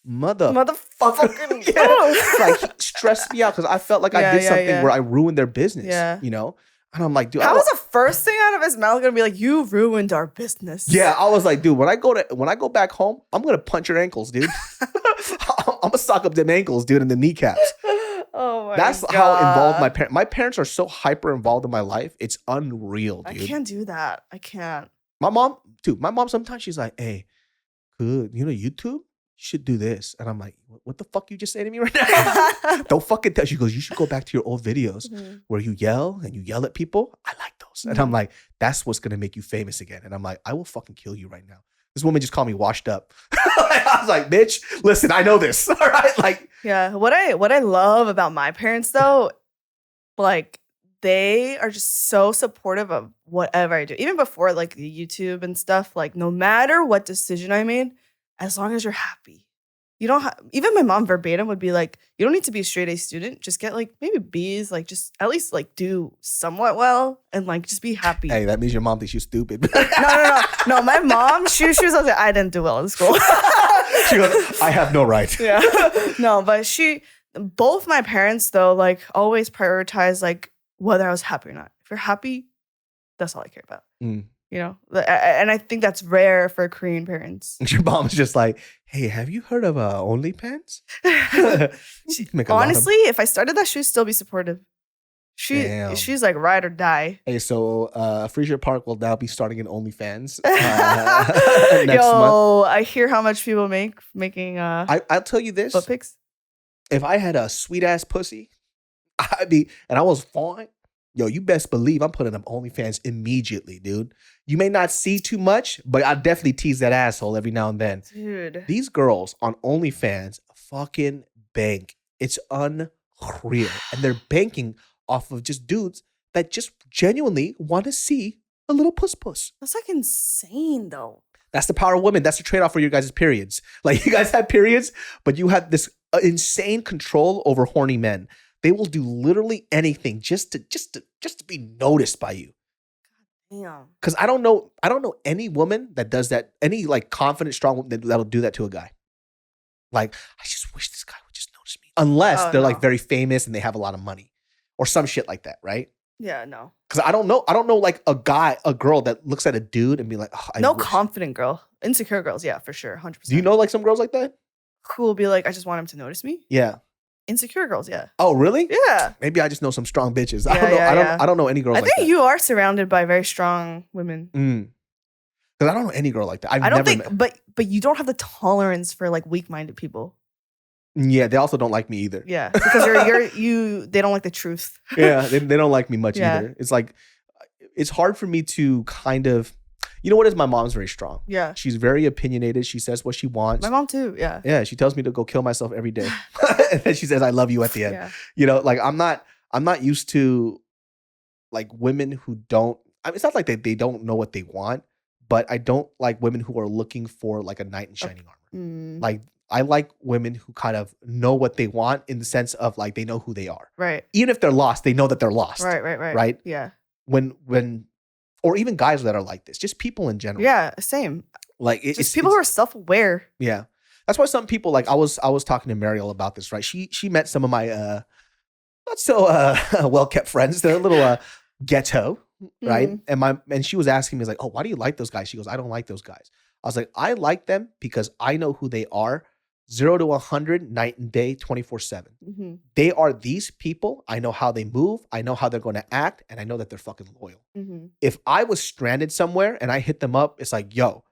motherfucker. Yeah. Like, he stressed me out because I felt like I did something where I ruined their business. Yeah. And I'm like, dude, how was the first thing out of his mouth gonna be like, you ruined our business? Yeah, I was like, dude, when I go back home, I'm gonna punch your ankles, dude. I'm gonna sock up them ankles, dude, and the kneecaps. Oh my That's God. how involved my parents are so hyper involved in my life. It's unreal, dude. I can't do that. I can't. My mom, sometimes she's like, hey, good, YouTube? You should do this. And I'm like, what the fuck you just say to me right now? Don't fucking tell. She goes, you should go back to your old videos where you yell at people. I like those. And I'm like, that's what's going to make you famous again. And I'm like, I will fucking kill you right now. This woman just called me washed up. I was like, bitch, listen, I know this. All right. Like, yeah. What I love about my parents though, like, they are just so supportive of whatever I do. Even before like the YouTube and stuff, like no matter what decision I made, as long as you're happy. You don't even my mom verbatim would be like, you don't need to be a straight A student. Just get like maybe B's, like just at least like do somewhat well and like just be happy. Hey, that means your mom thinks you're stupid. No. My mom, she was like, I didn't do well in school. She goes, I have no right. Yeah. No, but both my parents though, like always prioritize like whether I was happy or not. If you're happy, that's all I care about. And I think that's rare for Korean parents. Your mom's just like, hey, have you heard of OnlyPants? Honestly, if I started that, she'd still be supportive. She's like ride or die. Hey, so Freesia Park will now be starting an OnlyFans next month. I hear how much people making I'll tell you this. Foot pics. If I had a sweet ass pussy, and I was fine, yo, you best believe I'm putting up OnlyFans immediately, dude. You may not see too much, but I definitely tease that asshole every now and then. Dude. These girls on OnlyFans fucking bank. It's unreal. And they're banking off of just dudes that just genuinely want to see a little puss. That's like insane though. That's the power of women. That's the trade-off for your guys' periods. Like you guys have periods, but you have this insane control over horny men. They will do literally anything just to be noticed by you. Damn. Because I don't know any woman that does that, any like confident, strong woman that'll do that to a guy. Like, I just wish this guy would just notice me. Unless they're like very famous and they have a lot of money. Or some shit like that, right? Yeah, no. Because I don't know like a girl that looks at a dude and be like, oh, confident girl. Insecure girls, yeah, for sure. 100%. Do you know like some girls like that? Who will be like, I just want him to notice me? Yeah. Insecure girls, yeah. Oh, really? Yeah. Maybe I just know some strong bitches. Yeah, I don't know any girls like that. I think you are surrounded by very strong women. Because I don't know any girl like that. I don't think, but you don't have the tolerance for like weak-minded people. Yeah, they also don't like me either. Yeah, because they don't like the truth. Yeah, they don't like me much either. It's like, it's hard for me to kind of, you know what is, my mom's very strong. Yeah. She's very opinionated. She says what she wants. My mom too, yeah. Yeah, she tells me to go kill myself every day. And then she says, I love you at the end. Yeah. You know, like I'm not used to like women who don't, I mean, it's not like they don't know what they want, but I don't like women who are looking for like a knight in shining armor. Like, I like women who kind of know what they want in the sense of like they know who they are. Right. Even if they're lost, they know that they're lost. Right. Right. Yeah. When or even guys that are like this, just people in general. Yeah, same. Like it's people who are self-aware. Yeah. That's why some people, like I was talking to Mariel about this, right? She met some of my not so well-kept friends. They're a little ghetto, right? And she was asking me, like, oh, why do you like those guys? She goes, I don't like those guys. I was like, I like them because I know who they are. 0 to 100, night and day, 24/7. They are these people. I know how they move. I know how they're going to act. And I know that they're fucking loyal. If I was stranded somewhere and I hit them up, it's like, yo,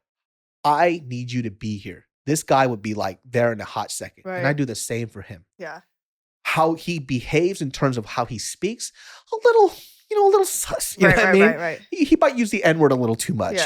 I need you to be here. This guy would be like there in a hot second. Right. And I do the same for him. Yeah. How he behaves in terms of how he speaks, a little sus. You know what I mean? Right. He might use the N-word a little too much. Yeah.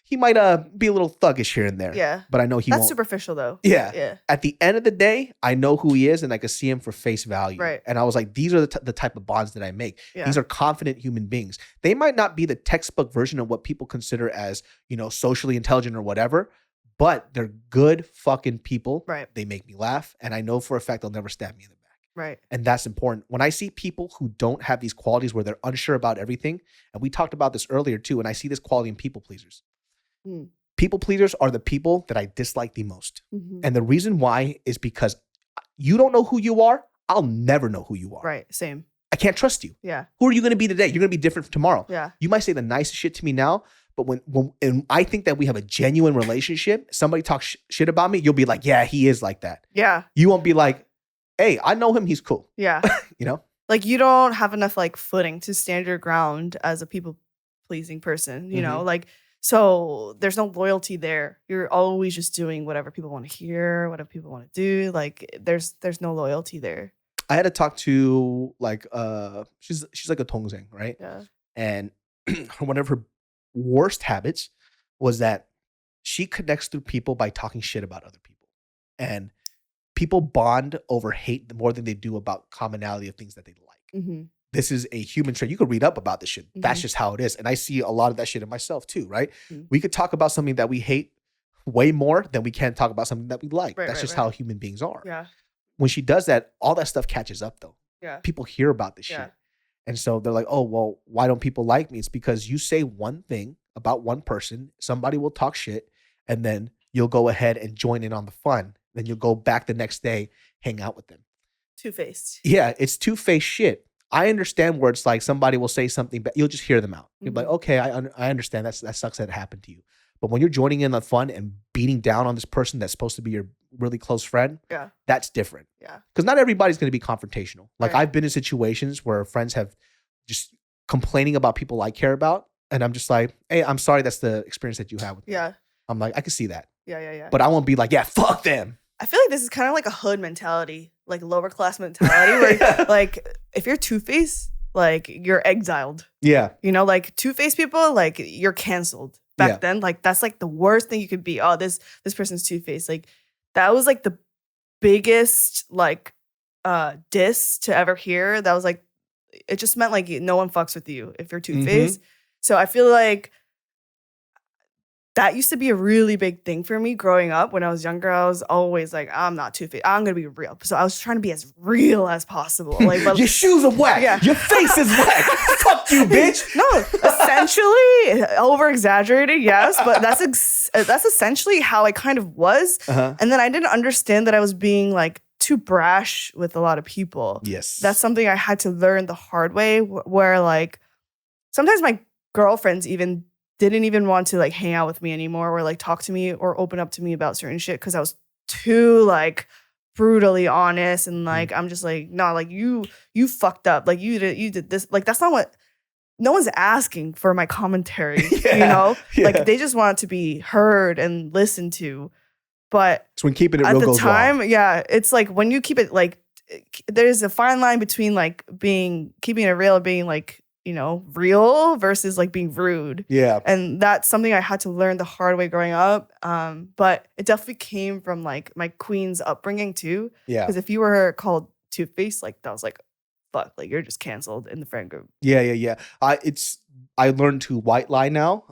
He might be a little thuggish here and there. Yeah. But I know he won't. That's superficial though. Yeah. Yeah. At the end of the day, I know who he is and I can see him for face value. Right. And I was like, these are the type of bonds that I make. Yeah. These are confident human beings. They might not be the textbook version of what people consider as, socially intelligent or whatever, but they're good fucking people. Right. They make me laugh. And I know for a fact they'll never stab me in the back. Right. And that's important. When I see people who don't have these qualities where they're unsure about everything, and we talked about this earlier too, and I see this quality in people pleasers. People pleasers are the people that I dislike the most. And the reason why is because you don't know who you are. I'll never know who you are. Right. Same. I can't trust you. Yeah. Who are you going to be today? You're going to be different tomorrow. Yeah. You might say the nicest shit to me now, but when I think that we have a genuine relationship, somebody talks shit about me, you'll be like, yeah, he is like that. Yeah. You won't be like, hey, I know him. He's cool. Yeah. Like you don't have enough like footing to stand your ground as a people pleasing person, you know, like, so there's no loyalty there. You're always just doing whatever people want to hear, whatever people want to do. Like there's no loyalty there. I had to talk to like, she's like a Tongzeng, right? Yeah. And one of her worst habits was that she connects through people by talking shit about other people. And people bond over hate more than they do about commonality of things that they like. This is a human trait. You could read up about this shit. That's just how it is. And I see a lot of that shit in myself too, right? We could talk about something that we hate way more than we can talk about something that we like. That's just how human beings are. Yeah. When she does that, all that stuff catches up though. Yeah. People hear about this shit. And so they're like, oh, well, why don't people like me? It's because you say one thing about one person, somebody will talk shit, and then you'll go ahead and join in on the fun. Then you'll go back the next day, hang out with them. Two-faced. Yeah, it's two-faced shit. I understand where it's like somebody will say something, but you'll just hear them out. You're like, okay, I understand. That sucks that it happened to you. But when you're joining in the fun and beating down on this person that's supposed to be your really close friend, that's different. Yeah. Because not everybody's going to be confrontational. Like I've been in situations where friends have just complaining about people I care about. And I'm just like, hey, I'm sorry that's the experience that you have with me. Yeah. I'm like, I can see that. Yeah. But I won't be like, yeah, fuck them. I feel like this is kind of like a hood mentality, like lower class mentality, where like if you're two-faced, like you're exiled. Yeah. You know, like two-faced people, like you're canceled. Back then, like that's like the worst thing you could be. Oh, this person's two-faced. Like that was like the biggest like diss to ever hear. That was like, it just meant like no one fucks with you if you're two-faced. So I feel like that used to be a really big thing for me growing up. When I was younger, I was always like, I'm not two-faced. I'm going to be real. So I was trying to be as real as possible. Like, but, your shoes are whack. Yeah. Your face is whack. Fuck you, bitch. No, essentially, over-exaggerated, yes. But that's essentially how I kind of was. And then I didn't understand that I was being like too brash with a lot of people. Yes. That's something I had to learn the hard way, where like sometimes my girlfriends even didn't even want to like hang out with me anymore or like talk to me or open up to me about certain shit because I was too like brutally honest and like I'm just like, no, like you fucked up, like you did this, like that's not what, no one's asking for my commentary. You know, like they just want to be heard and listened to. But so when keeping it real at the goes time, wrong. yeah, it's like when you keep it like there's a fine line between like keeping it real and being like, you know, real versus like being rude. Yeah. And that's something I had to learn the hard way growing up. But it definitely came from like my Queens upbringing too. Yeah. Because if you were called two-faced, like that was like, fuck, like you're just canceled in the friend group. Yeah. I learned to white lie now.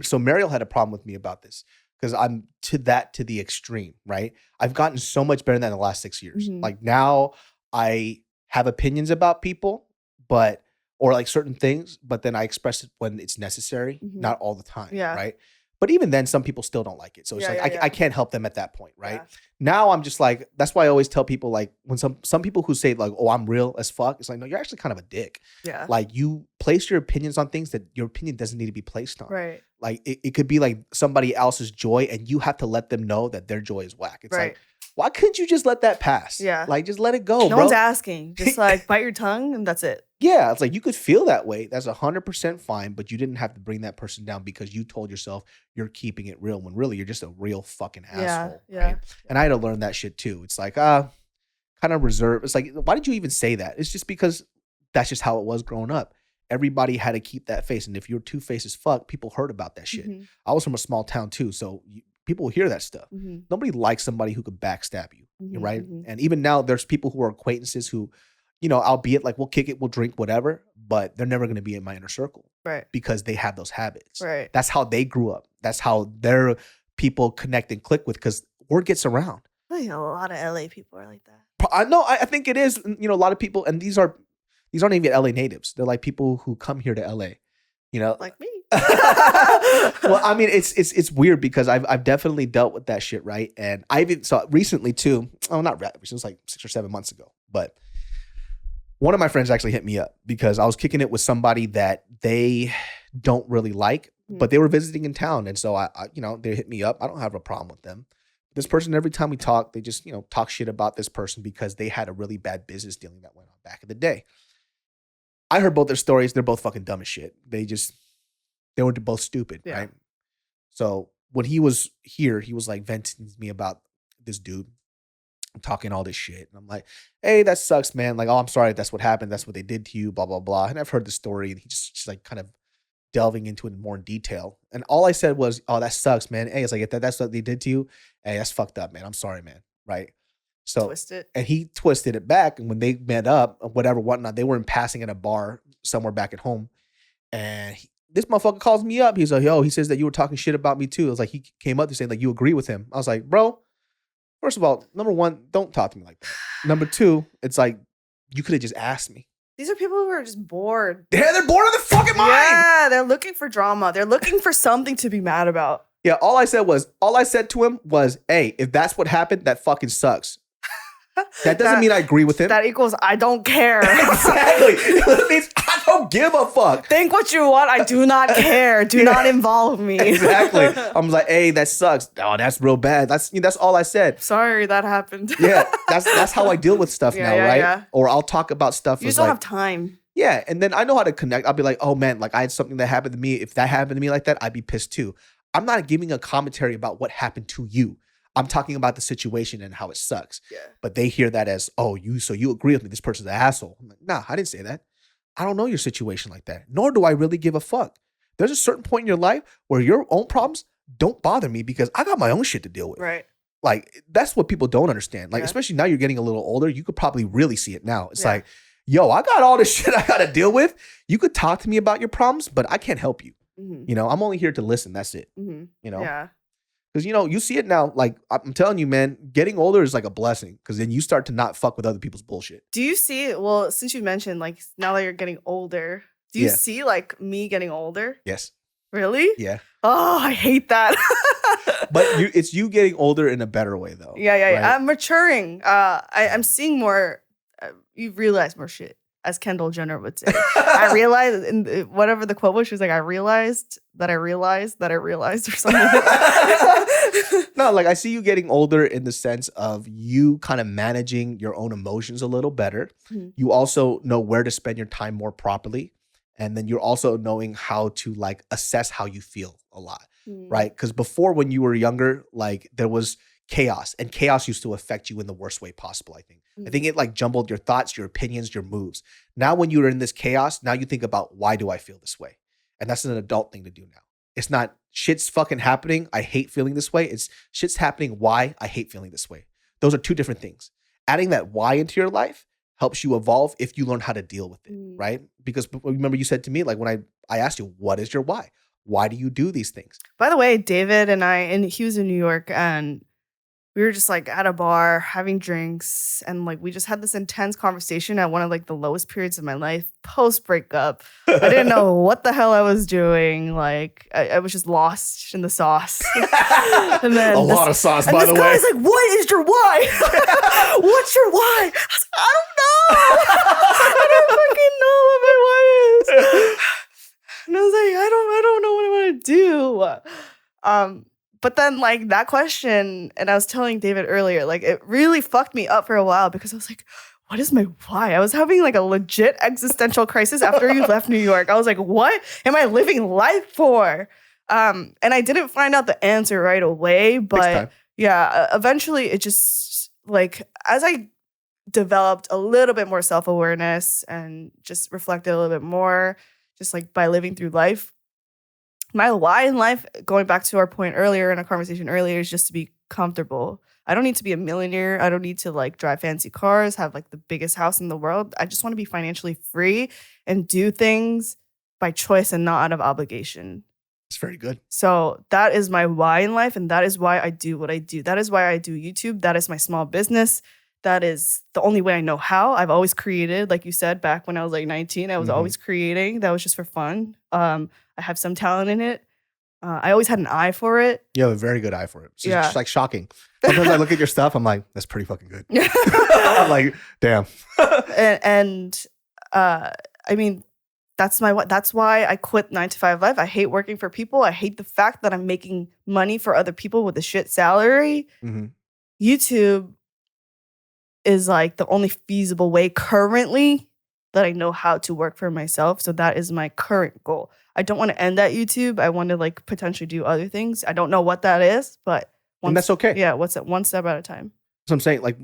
So Mariel had a problem with me about this because I'm to the extreme, right? I've gotten so much better than the last 6 years. Like now I have opinions about people, or like certain things, but then I express it when it's necessary, not all the time, right? But even then, some people still don't like it. So it's I can't help them at that point, right? Yeah. Now I'm just like, that's why I always tell people like when some people who say like, oh, I'm real as fuck. It's like, no, you're actually kind of a dick. Yeah. Like you place your opinions on things that your opinion doesn't need to be placed on. Right. Like it could be like somebody else's joy and you have to let them know that their joy is whack. It's like, why couldn't you just let that pass? Yeah. Like just let it go, no one's asking. Just like bite your tongue and that's it. Yeah, it's like you could feel that way. That's 100% fine, but you didn't have to bring that person down because you told yourself you're keeping it real when really you're just a real fucking asshole. Yeah. Right? And I had to learn that shit too. It's like, kind of reserved. It's like, why did you even say that? It's just because that's just how it was growing up. Everybody had to keep that face. And if you're two-faced as fuck, people heard about that shit. I was from a small town too, so people hear that stuff. Nobody likes somebody who could backstab you, right? And even now, there's people who are acquaintances who, you know, albeit like we'll kick it, we'll drink, whatever, but they're never going to be in my inner circle. Right. Because they have those habits. Right. That's how they grew up. That's how their people connect and click with, because word gets around. I think a lot of LA people are like that. I think it is, you know, a lot of people, and these aren't even LA natives. They're like people who come here to LA, you know. Like me. Well, I mean, it's weird because I've definitely dealt with that shit, right? And I even saw recently too. Oh, not recently. It was like 6 or 7 months ago, but one of my friends actually hit me up because I was kicking it with somebody that they don't really like, but they were visiting in town. And so I, you know, they hit me up. I don't have a problem with them. This person, every time we talk, they just, you know, talk shit about this person because they had a really bad business dealing that went on back in the day. I heard both their stories. They're both fucking dumb as shit. They were both stupid, right? So when he was here, he was like venting to me about this dude. Talking all this shit. And I'm like, hey, that sucks, man. Like, oh, I'm sorry. That's what happened. That's what they did to you, blah, blah, blah. And I've heard the story and he's just like kind of delving into it more in detail. And all I said was, oh, that sucks, man. Hey, it's like, if that's what they did to you, hey, that's fucked up, man. I'm sorry, man. Right. So, Twist it. And he twisted it back. And when they met up, whatever, whatnot, they were in passing at a bar somewhere back at home. And this motherfucker calls me up. He's like, yo, he says that you were talking shit about me too. It was like, he came up to say like, you agree with him. I was like, bro, first of all, number one, don't talk to me like that. Number two, it's like, you could have just asked me. These are people who are just bored. Yeah, they're bored of the fucking mind. Yeah, they're looking for drama. They're looking for something to be mad about. Yeah, all I said to him was, hey, if that's what happened, that fucking sucks. That doesn't mean I agree with him. That equals I don't care. Exactly. It means I don't give a fuck. Think what you want. I do not care. Do not involve me. Exactly. I'm like, hey, that sucks. Oh, that's real bad. That's all I said. Sorry that happened. Yeah, that's how I deal with stuff now, right? Yeah. Or I'll talk about stuff. You just don't have time. Yeah. And then I know how to connect. I'll be like, oh man, like I had something that happened to me. If that happened to me like that, I'd be pissed too. I'm not giving a commentary about what happened to you. I'm talking about the situation and how it sucks. Yeah. But they hear that as, oh, so you agree with me. This person's an asshole. I'm like, nah, I didn't say that. I don't know your situation like that. Nor do I really give a fuck. There's a certain point in your life where your own problems don't bother me because I got my own shit to deal with. Right. Like, that's what people don't understand. Like, especially now you're getting a little older, you could probably really see it now. It's like, yo, I got all this shit I got to deal with. You could talk to me about your problems, but I can't help you. Mm-hmm. You know, I'm only here to listen. That's it. Mm-hmm. You know? Yeah. Because, you know, you see it now. Like, I'm telling you, man, getting older is like a blessing because then you start to not fuck with other people's bullshit. Do you see, well, since you mentioned, like, now that you're getting older, do you see, like, me getting older? Yes. Really? Yeah. Oh, I hate that. But it's you getting older in a better way, though. Yeah. Right? I'm maturing. I'm seeing more. You realize more shit, as Kendall Jenner would say. I realized, in whatever the quote was, she was like, I realized that I realized that I realized, or something like that. No, like I see you getting older in the sense of you kind of managing your own emotions a little better. Mm-hmm. You also know where to spend your time more properly. And then you're also knowing how to like assess how you feel a lot, right? Because before when you were younger, like there was chaos and chaos used to affect you in the worst way possible, I think. I think it like jumbled your thoughts, your opinions, your moves. Now when you're in this chaos, now you think about why do I feel this way? And that's an adult thing to do now. It's not shit's fucking happening. I hate feeling this way. It's shit's happening. Why? I hate feeling this way. Those are two different things. Adding that why into your life helps you evolve if you learn how to deal with it, right? Because remember you said to me, like when I asked you, what is your why? Why do you do these things? By the way, David and he was in New York and we were just like at a bar having drinks and like we just had this intense conversation at one of like the lowest periods of my life post breakup. I didn't know what the hell I was doing. Like I was just lost in the sauce. And then a lot of sauce, by the way. This guy's like, "What is your why? What's your why?" I was like, "I don't know. I don't fucking know what my why is." And I was like, I don't know what I want to do. But then like that question, and I was telling David earlier, like it really fucked me up for a while because I was like, what is my why? I was having like a legit existential crisis after you left New York. I was like, what am I living life for? And I didn't find out the answer right away, but yeah, eventually it just like, as I developed a little bit more self-awareness and just reflected a little bit more, just like by living through life, my why in life, going back to our point earlier in a conversation earlier, is just to be comfortable. I don't need to be a millionaire. I don't need to like drive fancy cars, have like the biggest house in the world. I just want to be financially free and do things by choice and not out of obligation. It's very good. So that is my why in life. And that is why I do what I do. That is why I do YouTube. That is my small business. That is the only way I know how. I've always created, like you said, back when I was like 19, I was always creating. That was just for fun. I have some talent in it. I always had an eye for it. You have a very good eye for it. It's just like shocking. Sometimes I look at your stuff, I'm like, that's pretty fucking good. I'm like, damn. I mean, that's why I quit 9-to-5 life. I hate working for people. I hate the fact that I'm making money for other people with a shit salary. YouTube is like the only feasible way currently that I know how to work for myself. So that is my current goal. I don't want to end at YouTube. I want to like potentially do other things. I don't know what that is, but and that's okay. Yeah, one step at a time. So I'm saying, like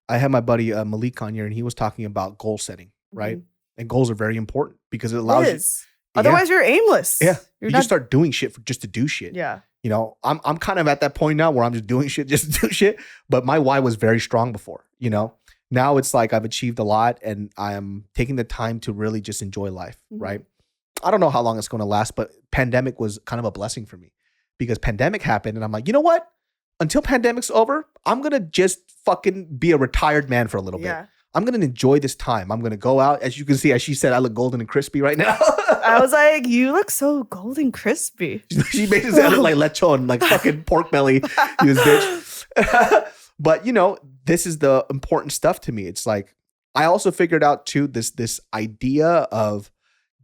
I had my buddy Malik on here, and he was talking about goal setting, right? And goals are very important because it allows you. Otherwise, you're aimless. Yeah, you just start doing shit just to do shit. Yeah. You know, I'm kind of at that point now where I'm just doing shit just to do shit. But my why was very strong before. You know, now it's like I've achieved a lot, and I'm taking the time to really just enjoy life, right? I don't know how long it's going to last, but pandemic was kind of a blessing for me because pandemic happened, and I'm like, you know what? Until pandemic's over, I'm going to just fucking be a retired man for a little bit. I'm going to enjoy this time. I'm going to go out. As you can see, as she said, I look golden and crispy right now. I was like, you look so golden crispy. She basically said, I look like lechon, like fucking pork belly. You bitch. But, you know, this is the important stuff to me. It's like, I also figured out too, this idea of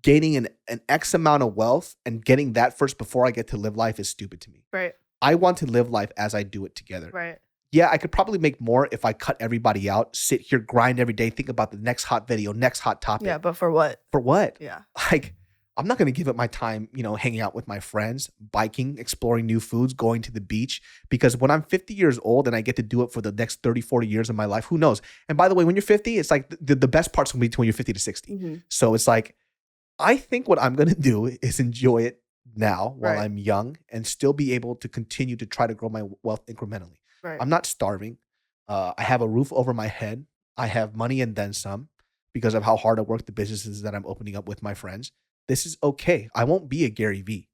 gaining an X amount of wealth and getting that first before I get to live life is stupid to me. Right. I want to live life as I do it together. Right. Yeah, I could probably make more if I cut everybody out, sit here, grind every day, think about the next hot video, next hot topic. Yeah, but for what? For what? Yeah. Like, I'm not going to give up my time, hanging out with my friends, biking, exploring new foods, going to the beach. Because when I'm 50 years old and I get to do it for the next 30, 40 years of my life, who knows? And by the way, when you're 50, it's like the best part's going to be between you're 50 to 60. Mm-hmm. So it's like, I think what I'm going to do is enjoy it now while Right. I'm young and still be able to continue to try to grow my wealth incrementally. Right. I'm not starving. I have a roof over my head. I have money and then some because of how hard I work the businesses that I'm opening up with my friends. This is okay. I won't be a Gary Vee,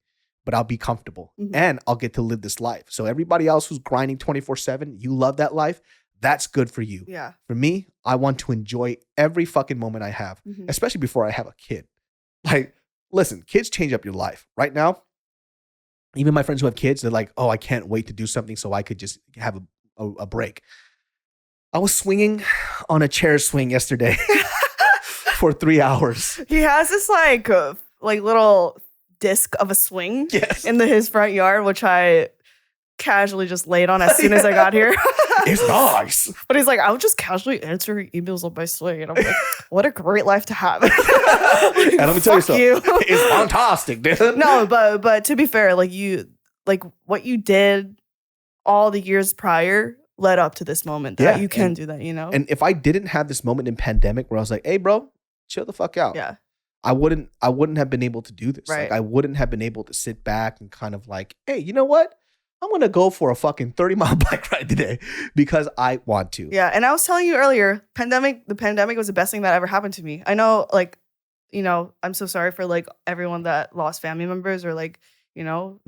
but I'll be comfortable and I'll get to live this life. So everybody else who's grinding 24/7, you love that life. That's good for you. Yeah. For me, I want to enjoy every fucking moment I have, especially before I have a kid. Like, listen, kids change up your life. Right now, even my friends who have kids, they're like, oh, I can't wait to do something so I could just have a break. I was swinging on a chair swing yesterday for 3 hours. He has this like little disc of a swing in his front yard, which I casually just laid on as soon as I got here. It's nice. But he's like, I would just casually answer emails on my swing. And I'm like, what a great life to have. And let me tell you something. It's fantastic, dude. No, but to be fair, what you did all the years prior led up to this moment that you can do that, And if I didn't have this moment in pandemic where I was like, hey, bro, chill the fuck out. Yeah. I wouldn't have been able to do this. Right. Like, I wouldn't have been able to sit back and kind of like, hey, you know what? I'm going to go for a fucking 30-mile bike ride today because I want to. Yeah. And I was telling you earlier, the pandemic was the best thing that ever happened to me. I know, I'm so sorry for everyone that lost family members or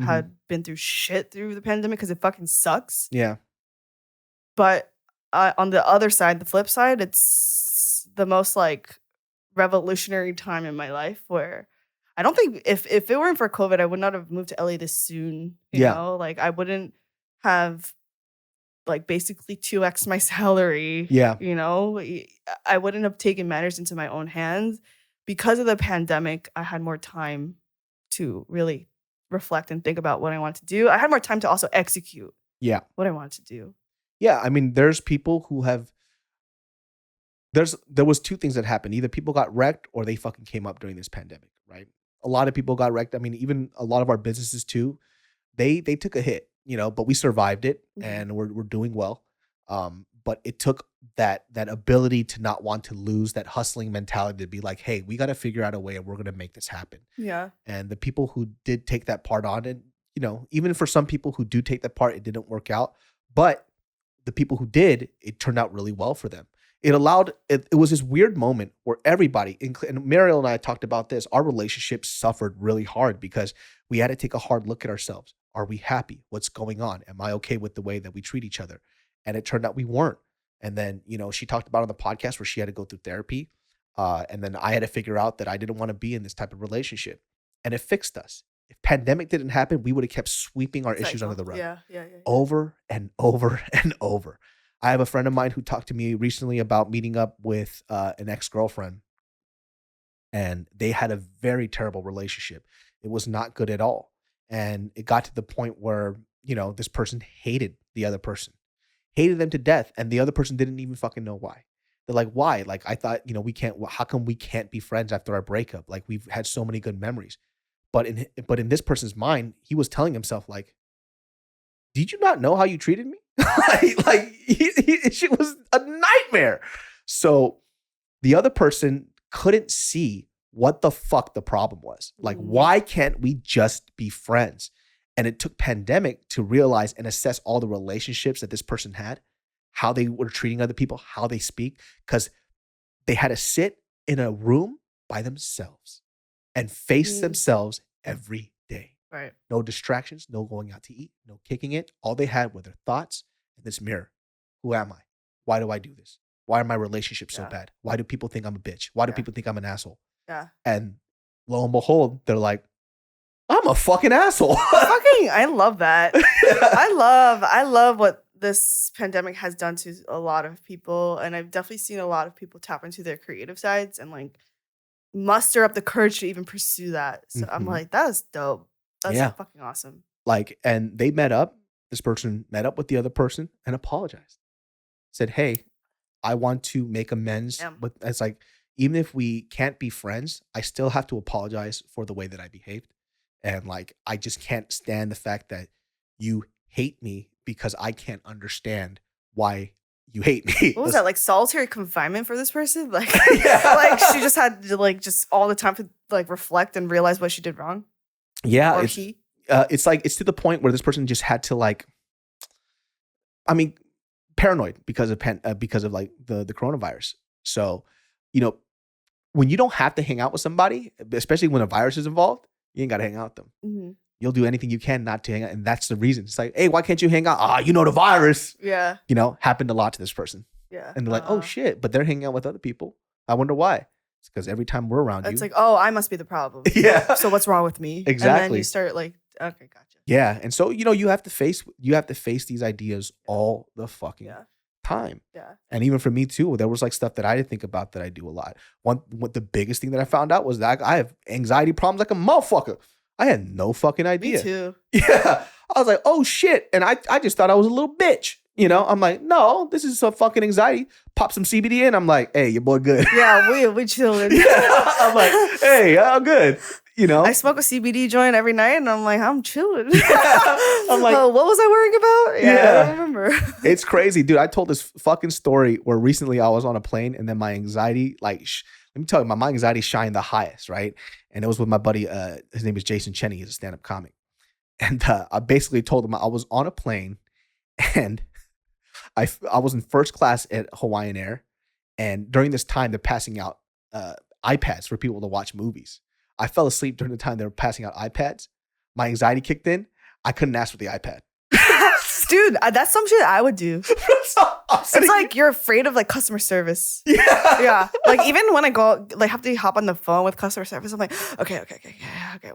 had been through shit through the pandemic because it fucking sucks. Yeah. But on the other side, the flip side, it's the most revolutionary time in my life where I don't think if it weren't for COVID, I would not have moved to LA this soon. You know, I wouldn't have basically 2x my salary. Yeah. I wouldn't have taken matters into my own hands. Because of the pandemic, I had more time to really reflect and think about what I want to do. I had more time to also execute what I wanted to do. Yeah. I mean, there's people who have, there was two things that happened. Either people got wrecked or they fucking came up during this pandemic, right? A lot of people got wrecked. I mean, even a lot of our businesses too, they took a hit, but we survived it and we're doing well. But it took that ability to not want to lose, that hustling mentality to be like, hey, we got to figure out a way and we're going to make this happen. Yeah. And the people who did take that part on, and, even for some people who do take that part, it didn't work out. But the people who did, it turned out really well for them. It allowed, it was this weird moment where everybody, and Mariel and I talked about this, our relationship suffered really hard because we had to take a hard look at ourselves. Are we happy? What's going on? Am I okay with the way that we treat each other? And it turned out we weren't. And then, she talked about on the podcast where she had to go through therapy. And then I had to figure out that I didn't want to be in this type of relationship. And it fixed us. If pandemic didn't happen, we would have kept sweeping our issues under the rug. Yeah. Over and over and over. I have a friend of mine who talked to me recently about meeting up with an ex-girlfriend, and they had a very terrible relationship. It was not good at all. And it got to the point where, this person hated the other person, hated them to death. And the other person didn't even fucking know why. They're like, why? I thought, how come we can't be friends after our breakup? We've had so many good memories. But in this person's mind, he was telling himself did you not know how you treated me? She was a nightmare. So the other person couldn't see what the fuck the problem was. Why can't we just be friends? And it took pandemic to realize and assess all the relationships that this person had, how they were treating other people, how they speak, because they had to sit in a room by themselves and face themselves every day. Right. No distractions, no going out to eat, no kicking it. All they had were their thoughts and this mirror. Who am I? Why do I do this? Why are my relationships so bad? Why do people think I'm a bitch? Why do people think I'm an asshole? Yeah. And lo and behold, they're like, I'm a fucking asshole. I love that. I love what this pandemic has done to a lot of people. And I've definitely seen a lot of people tap into their creative sides and muster up the courage to even pursue that. So I'm like, that is dope. That's fucking awesome. And they met up This person met up with the other person and apologized. Said, hey, I want to make amends. But it's like, even if we can't be friends, I still have to apologize for the way that I behaved. And like, I just can't stand the fact that you hate me because I can't understand why you hate me. What was that, like solitary confinement for this person? Like, like she just had to like just all the time to like reflect and realize what she did wrong. Yeah, or it's like it's to the point where this person just had to like, I mean, paranoid because of like the coronavirus. So, you know, when you don't have to hang out with somebody, especially when a virus is involved, you ain't got to hang out with them. Mm-hmm. You'll do anything you can not to hang out. And that's the reason. It's like, hey, why can't you hang out? You know, the virus. Yeah. You know, happened a lot to this person. Yeah. And they're like, oh shit, but they're hanging out with other people. I wonder why. It's because every time we're around it's like, oh, I must be the problem. Yeah. So what's wrong with me? Exactly. And then you start like, okay, gotcha. Yeah. And so, you know, you have to face these ideas all the fucking time. Yeah. And even for me too, there was like stuff that I didn't think about that I do a lot. What the biggest thing that I found out was that I have anxiety problems like a motherfucker. I had no fucking idea. Me too. Yeah. I was like, oh shit. And I just thought I was a little bitch. You know, I'm like, no, this is some fucking anxiety. Pop some CBD in. I'm like, hey, your boy good. Yeah, we chilling. Yeah. I'm like, hey, I'm good. You know, I smoke a CBD joint every night, and I'm like, I'm chilling. Yeah. I'm like, what was I worrying about? Yeah, I don't remember. It's crazy, dude. I told this fucking story where recently I was on a plane, and then my anxiety, like, let me tell you, my anxiety shined the highest, right? And it was with my buddy. His name is Jason Cheney. He's a stand-up comic, and I basically told him I was on a plane, and I was in first class at Hawaiian Air, and during this time they're passing out iPads for people to watch movies. I fell asleep during the time they were passing out iPads. My anxiety kicked in. I couldn't ask for the iPad. Dude, that's some shit I would do. It's like you're afraid of like customer service. Yeah. Yeah. Like even when I go, like have to hop on the phone with customer service, I'm like, okay,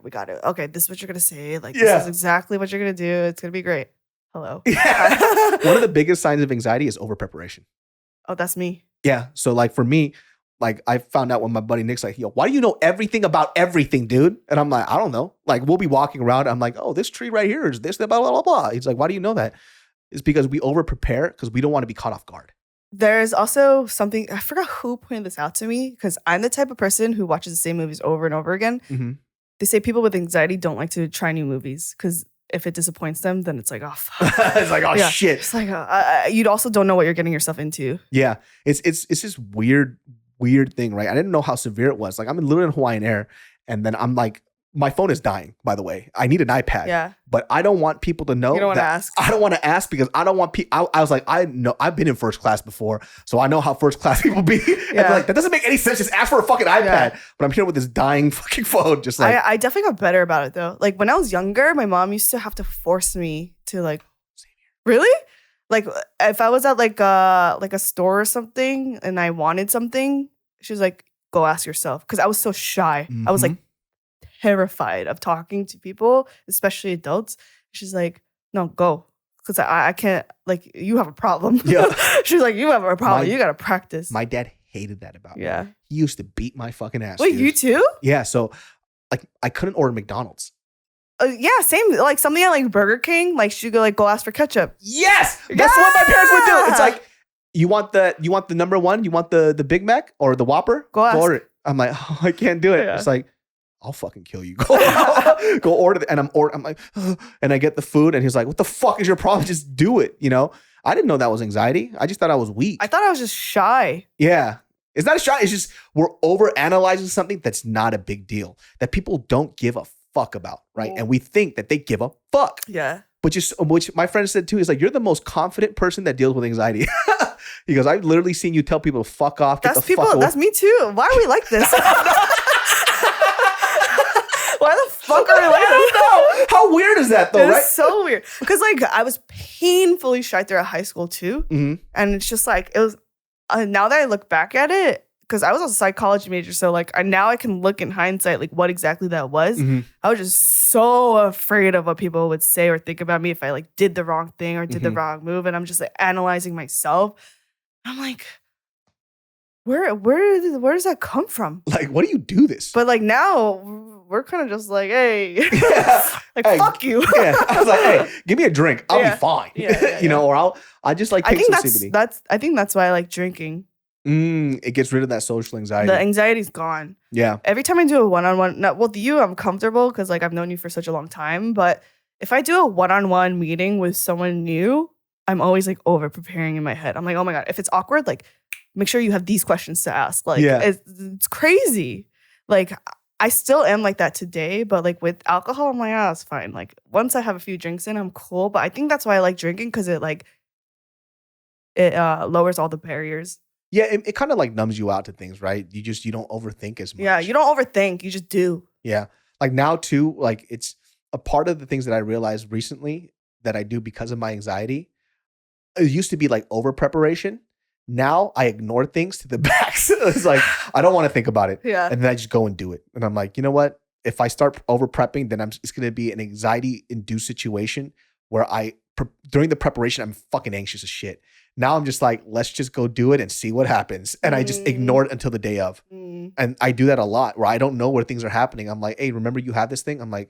we got it. Okay, this is what you're going to say. Like this is exactly what you're going to do. It's going to be great. Hello. Yeah. One of the biggest signs of anxiety is over preparation. Oh, that's me. Yeah. So like for me, like I found out when my buddy Nick's like, yo, why do you know everything about everything, dude? And I'm like, I don't know. Like we'll be walking around. I'm like, oh, this tree right here is this, blah, blah, blah, blah. He's like, why do you know that? It's because we over prepare because we don't want to be caught off guard. There's also something, I forgot who pointed this out to me because I'm the type of person who watches the same movies over and over again. Mm-hmm. They say people with anxiety don't like to try new movies because if it disappoints them, then it's like, oh, fuck. It's like, oh, shit. It's like, you also don't know what you're getting yourself into. Yeah. It's this weird thing, right? I didn't know how severe it was. Like I'm literally in Hawaiian Air and then I'm like, my phone is dying, by the way. I need an iPad. Yeah. But I don't want people to know. You don't want to ask. I don't want to ask because I don't want people. I was like, I know I've been in first class before, so I know how first class people be. And like, that doesn't make any sense. Just ask for a fucking iPad. Yeah. But I'm here with this dying fucking phone. Just like I definitely got better about it though. Like when I was younger, my mom used to have to force me to like, really? Like if I was at like a store or something and I wanted something, she was like, go ask yourself. Because I was so shy. Mm-hmm. I was like terrified of talking to people, especially adults. She's like, no, go. Because I can't, like, you have a problem. Yeah. She's like, you have a problem. You got to practice. My dad hated that about me. He used to beat my fucking ass. Wait, dude. You too? Yeah. So like I couldn't order McDonald's. Yeah, same. Like something at like Burger King, like she'd go ask for ketchup. Yes. That's what my parents would do. It's like, you want the number one? You want the Big Mac or the Whopper? Go ask. Order it. I'm like, oh, I can't do it. Yeah. It's like, I'll fucking kill you. Go order it. And I'm like, and I get the food and he's like, what the fuck is your problem? Just do it. You know, I didn't know that was anxiety. I just thought I was weak. I thought I was just shy. Yeah. It's not a shy. It's just we're over analyzing something that's not a big deal that people don't give a fuck about. Right. Oh. And we think that they give a fuck. Yeah. Which my friend said too, is like, you're the most confident person that deals with anxiety. He goes, I've literally seen you tell people to fuck off. That's me too. Why are we like this? Why the fuck are we like this? I don't know. How weird is that though, right? It's so weird. Because like I was painfully shy throughout high school too. Mm-hmm. And it's just like, it was, now that I look back at it, because I was a psychology major, so like now I can look in hindsight like what exactly that was. Mm-hmm. I was just so afraid of what people would say or think about me if I like did the wrong thing or did the wrong move, and I'm just like analyzing myself. I'm like, where does that come from? Like, what do you do this? But like now we're kind of just like, hey, like Hey, fuck you. Yeah, I was like, hey, give me a drink. I'll be fine. You know, or I just like take some CBD. I think that's why I like drinking. It gets rid of that social anxiety. The anxiety's gone. Yeah. Every time I do a one-on-one, not with you, I'm comfortable because like I've known you for such a long time. But if I do a one-on-one meeting with someone new, I'm always like over preparing in my head. I'm like, oh my God, if it's awkward, like make sure you have these questions to ask. Like it's crazy. Like I still am like that today, but like with alcohol, I'm like, it's fine. Like once I have a few drinks in, I'm cool. But I think that's why I like drinking because it lowers all the barriers. Yeah, it kind of like numbs you out to things, right? You don't overthink as much. Yeah, you don't overthink. You just do. Yeah. Like now too, like it's a part of the things that I realized recently that I do because of my anxiety. It used to be like over preparation. Now I ignore things to the back. So it's like, I don't want to think about it. Yeah. And then I just go and do it. And I'm like, you know what? If I start over prepping, then it's going to be an anxiety induced situation where during the preparation, I'm fucking anxious as shit. Now I'm just like, let's just go do it and see what happens. And I just ignore it until the day of. And I do that a lot where I don't know where things are happening. I'm like, hey, remember you have this thing? I'm like,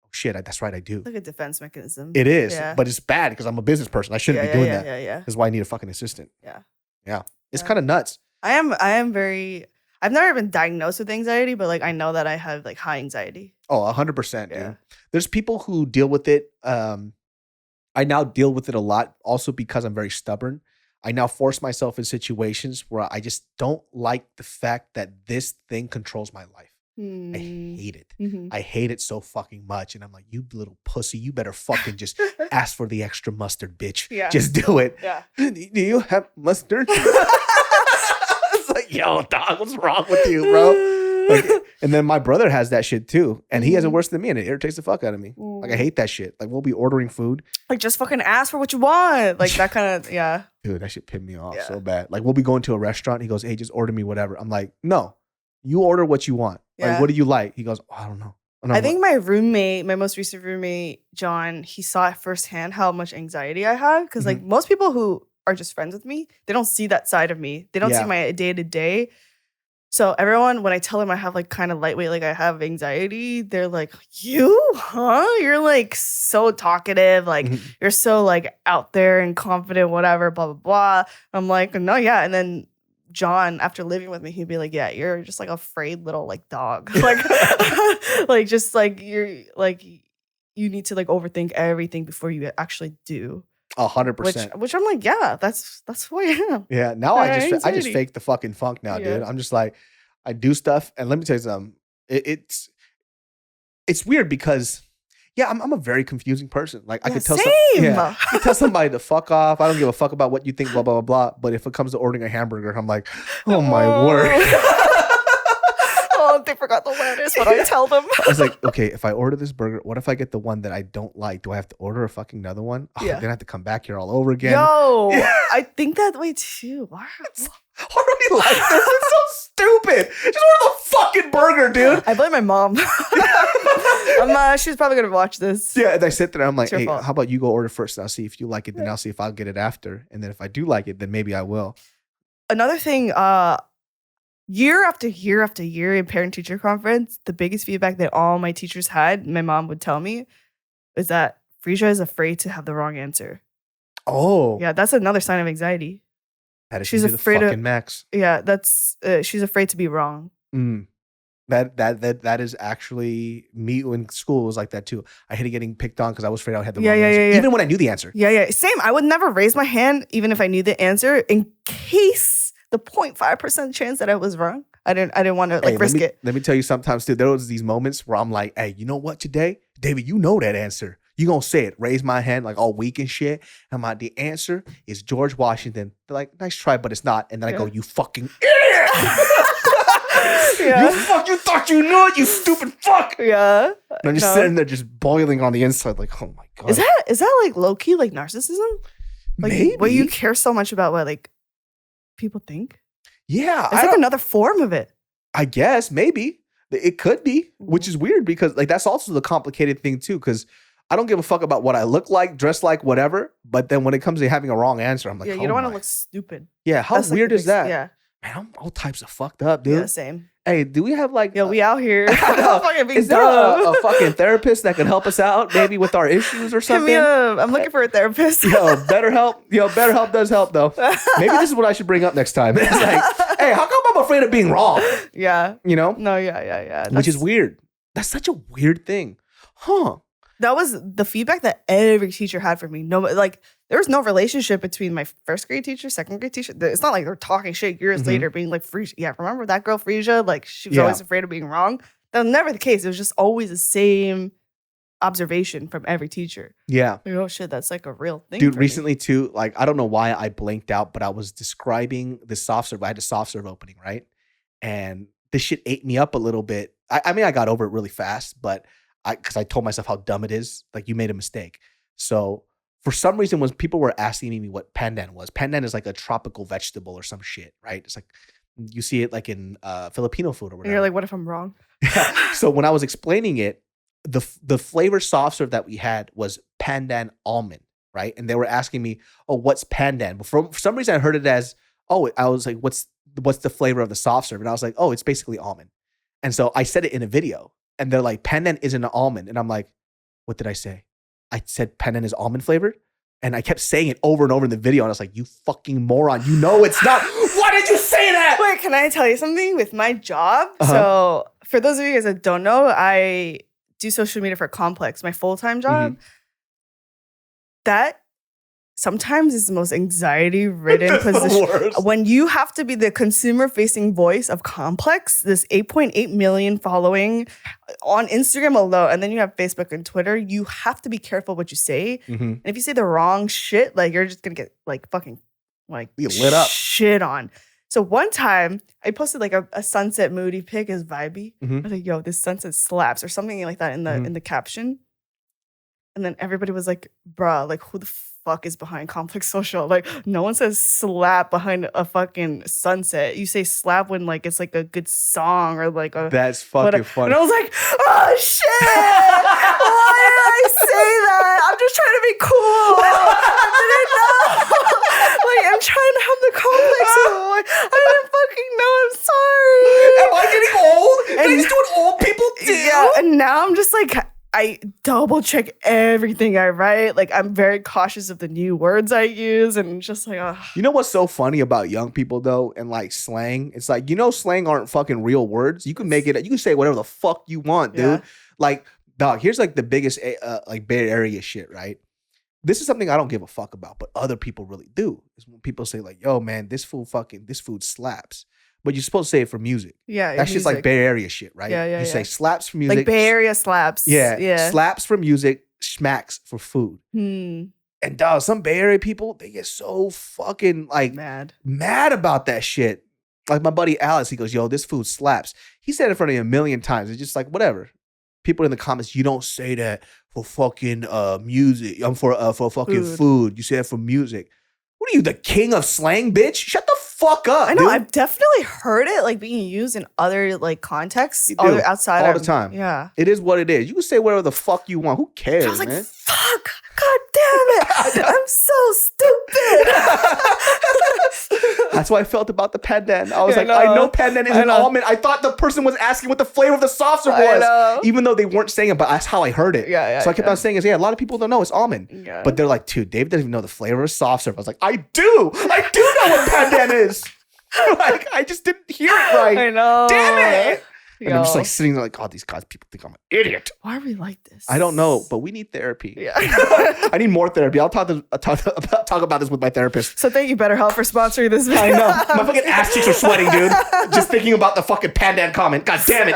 oh shit, that's right, I do. It's like a defense mechanism. It is, but it's bad because I'm a business person. I shouldn't be doing that. Yeah. That's why I need a fucking assistant. Yeah. It's kind of nuts. I am very, I've never been diagnosed with anxiety, but like I know that I have like high anxiety. Oh, 100%, dude. There's people who deal with it. I now deal with it a lot also because I'm very stubborn. I now force myself in situations where I just don't like the fact that this thing controls my life. I hate it. I hate it so fucking much. And I'm like, you little pussy, you better fucking just ask for the extra mustard, bitch. Yeah. Just do it. Yeah. Do you have mustard? It's like, yo, dog, what's wrong with you, bro? Like, and then my brother has that shit too. And he has it worse than me and it irritates the fuck out of me. Like I hate that shit. Like we'll be ordering food. Like just fucking ask for what you want. Like that kind of, yeah. Dude, that shit pissed me off so bad. Like we'll be going to a restaurant. He goes, hey, just order me whatever. I'm like, no, you order what you want. Yeah. Like, what do you like? He goes, oh, I don't know. I think my roommate, my most recent roommate, John, he saw it firsthand how much anxiety I have. Because like most people who are just friends with me, they don't see that side of me. They don't see my day-to-day. So everyone, when I tell them I have like kind of lightweight, like I have anxiety, they're like, you, huh? You're like so talkative. Like you're so like out there and confident, whatever, blah, blah, blah. I'm like, no, yeah. And then John, after living with me, he'd be like, yeah, you're just like a afraid little like dog. Like, like just like you're like, you need to like overthink everything before you actually do. 100%. Which I'm like, yeah, that's who I am. Yeah. Now I just fake the fucking funk now, dude. I'm just like, I do stuff. And let me tell you something. It's weird because I'm a very confusing person. Like I could tell I could tell somebody to fuck off. I don't give a fuck about what you think, blah, blah, blah, blah. But if it comes to ordering a hamburger, I'm like, oh my word. They forgot the lettuce when I tell them. I was like, okay, if I order this burger, what if I get the one that I don't like? Do I have to order a fucking another one? Oh, then I have to come back here all over again. Yo, I think that way too. Wow. How do we like this? It's so stupid. Just order the fucking burger, dude. I blame my mom. She's probably going to watch this. Yeah, and I sit there, I'm like, hey, how about you go order first? And I'll see if you like it, then I'll see if I'll get it after. And then if I do like it, then maybe I will. Another thing, year after year after year in parent-teacher conference, the biggest feedback that all my teachers had, my mom would tell me, is that Freesia is afraid to have the wrong answer. Oh. Yeah, that's another sign of anxiety. She's afraid of max. Yeah, that's she's afraid to be wrong. That is actually me in school. It was like that too. I hated getting picked on because I was afraid I had the wrong answer. Even when I knew the answer. Yeah. Same. I would never raise my hand even if I knew the answer in case the 0.5% chance that I was wrong. I didn't want to risk it. Let me tell you, sometimes too, there was these moments where I'm like, hey, you know what today? David, you know that answer. You gonna say it. Raise my hand like all weak and shit. I'm like, the answer is George Washington. They're like, nice try, but it's not. And then I go, you fucking idiot. You thought you knew it, you stupid fuck. Yeah. And I'm just sitting there just boiling on the inside like, oh my God. Is that like low-key like narcissism? Like, maybe. Where you care so much about what like people think? Yeah. It's like another form of it. I guess, maybe. It could be, which is weird because like that's also the complicated thing too, because I don't give a fuck about what I look like, dress like, whatever. But then when it comes to having a wrong answer, I'm like, you don't want to look stupid. Yeah, how weird is that? Yeah. Man, I'm all types of fucked up, dude. Yeah, same. hey, do we have like... Yo, we out here. Is there a fucking therapist that can help us out maybe with our issues or something? I'm looking for a therapist. BetterHelp does help though. Maybe this is what I should bring up next time. It's like, hey, how come I'm afraid of being wrong? Yeah. You know? No, yeah. Which is weird. That's such a weird thing. Huh. That was the feedback that every teacher had for me. No, like there was no relationship between my first grade teacher, second grade teacher. It's not like they're talking shit years later, being like, Freesia. Yeah, remember that girl, Freesia? Like she was always afraid of being wrong. That was never the case. It was just always the same observation from every teacher. Yeah. Like, oh shit, that's like a real thing. Dude, recently too, like I don't know why I blanked out, but I was describing the soft serve. I had a soft serve opening, right? And this shit ate me up a little bit. I mean, I got over it really fast, but because I told myself how dumb it is. Like, you made a mistake. So for some reason, when people were asking me what pandan was, pandan is like a tropical vegetable or some shit, right? It's like, you see it like in Filipino food or whatever. And you're like, what if I'm wrong? So when I was explaining it, the flavor soft serve that we had was pandan almond, right? And they were asking me, oh, what's pandan? But for some reason, I heard it as, oh, I was like, what's the flavor of the soft serve? And I was like, oh, it's basically almond. And so I said it in a video. And they're like, pandan isn't an almond. And I'm like, what did I say? I said pandan is almond flavored. And I kept saying it over and over in the video. And I was like, you fucking moron. You know it's not. Why did you say that? Wait, can I tell you something with my job? So for those of you guys that don't know, I do social media for Complex, my full-time job. That sometimes is the most anxiety-ridden position. When you have to be the consumer-facing voice of Complex, this 8.8 million following on Instagram alone, and then you have Facebook and Twitter, you have to be careful what you say. And if you say the wrong shit, like you're just gonna get like fucking like lit up, shit on. So one time I posted like a sunset moody pic as vibey. I was like, yo, this sunset slaps or something like that in the caption. And then everybody was like, bruh, like who the fuck is behind Complex Social? Like no one says slap behind a fucking sunset. You say slap when like it's like a good song or like a... That's fucking funny. And I was like, oh shit! Why did I say that? I'm just trying to be cool. I didn't know. Like I'm trying to have the Complex. I didn't fucking know. I'm sorry. Am I getting old? And he's doing old people do? Yeah, and now I'm just like... I double check everything I write. Like I'm very cautious of the new words I use and just like, ugh. You know what's so funny about young people though and like slang? It's like, you know, slang aren't fucking real words. You can make it, you can say whatever the fuck you want, dude. Yeah. Like, dog, here's like the biggest like Bay Area shit, right? This is something I don't give a fuck about, but other people really do. Is when people say like, yo, man, this food slaps. But you're supposed to say it for music. Yeah. That's just like Bay Area shit, right? Yeah. You say slaps for music. Like Bay Area slaps. Yeah. Slaps for music, smacks for food. And dog, some Bay Area people, they get so fucking like mad about that shit. Like my buddy Alex, he goes, yo, this food slaps. He said it in front of me a million times. It's just like, whatever. People in the comments, you don't say that for fucking music. For fucking food. You say that for music. What are you, the king of slang, bitch? Shut the fuck up. I know. Dude. I've definitely heard it like being used in other like contexts, outside all the time. Yeah, it is what it is. You can say whatever the fuck you want. Who cares? I was like, man? fuck, god damn it, I'm so stupid. That's what I felt about the pandan. I was I know pandan is an almond. I thought the person was asking what the flavor of the soft serve was, even though they weren't saying it. But that's how I heard it. So I kept on saying, a lot of people don't know it's almond. Yeah. But they're like, dude, Dave doesn't even know the flavor of soft serve. I was like, I do know what pandan is. Like, I just didn't hear it right. I know. Damn it. And I'm just like sitting there like, oh, these guys, people think I'm an idiot. Why are we like this? I don't know, but we need therapy. Yeah. I need more therapy. I'll talk about this with my therapist. So thank you, BetterHelp, for sponsoring this video. I know. My fucking ass cheeks are sweating, dude. Just thinking about the fucking pandan comment. God damn it.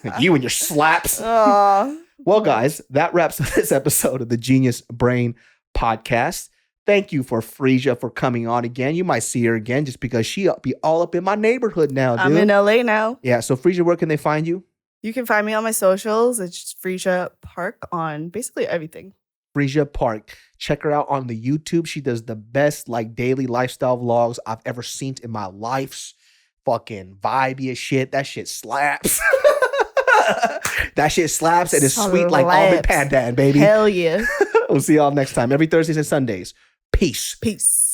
Like you and your slaps. Well, guys, that wraps up this episode of the Genius Brain Podcast. Thank you for Freesia for coming on again. You might see her again just because she'll be all up in my neighborhood now, dude. I'm in LA now. Yeah, so Freesia, where can they find you? You can find me on my socials. It's just Freesia Park on basically everything. Freesia Park. Check her out on the YouTube. She does the best like daily lifestyle vlogs I've ever seen in my life. Fucking vibey as shit. That shit slaps. That shit slaps and it's sweet like almond pandan, baby. Hell yeah. We'll see y'all next time. Every Thursdays and Sundays. Peace. Peace.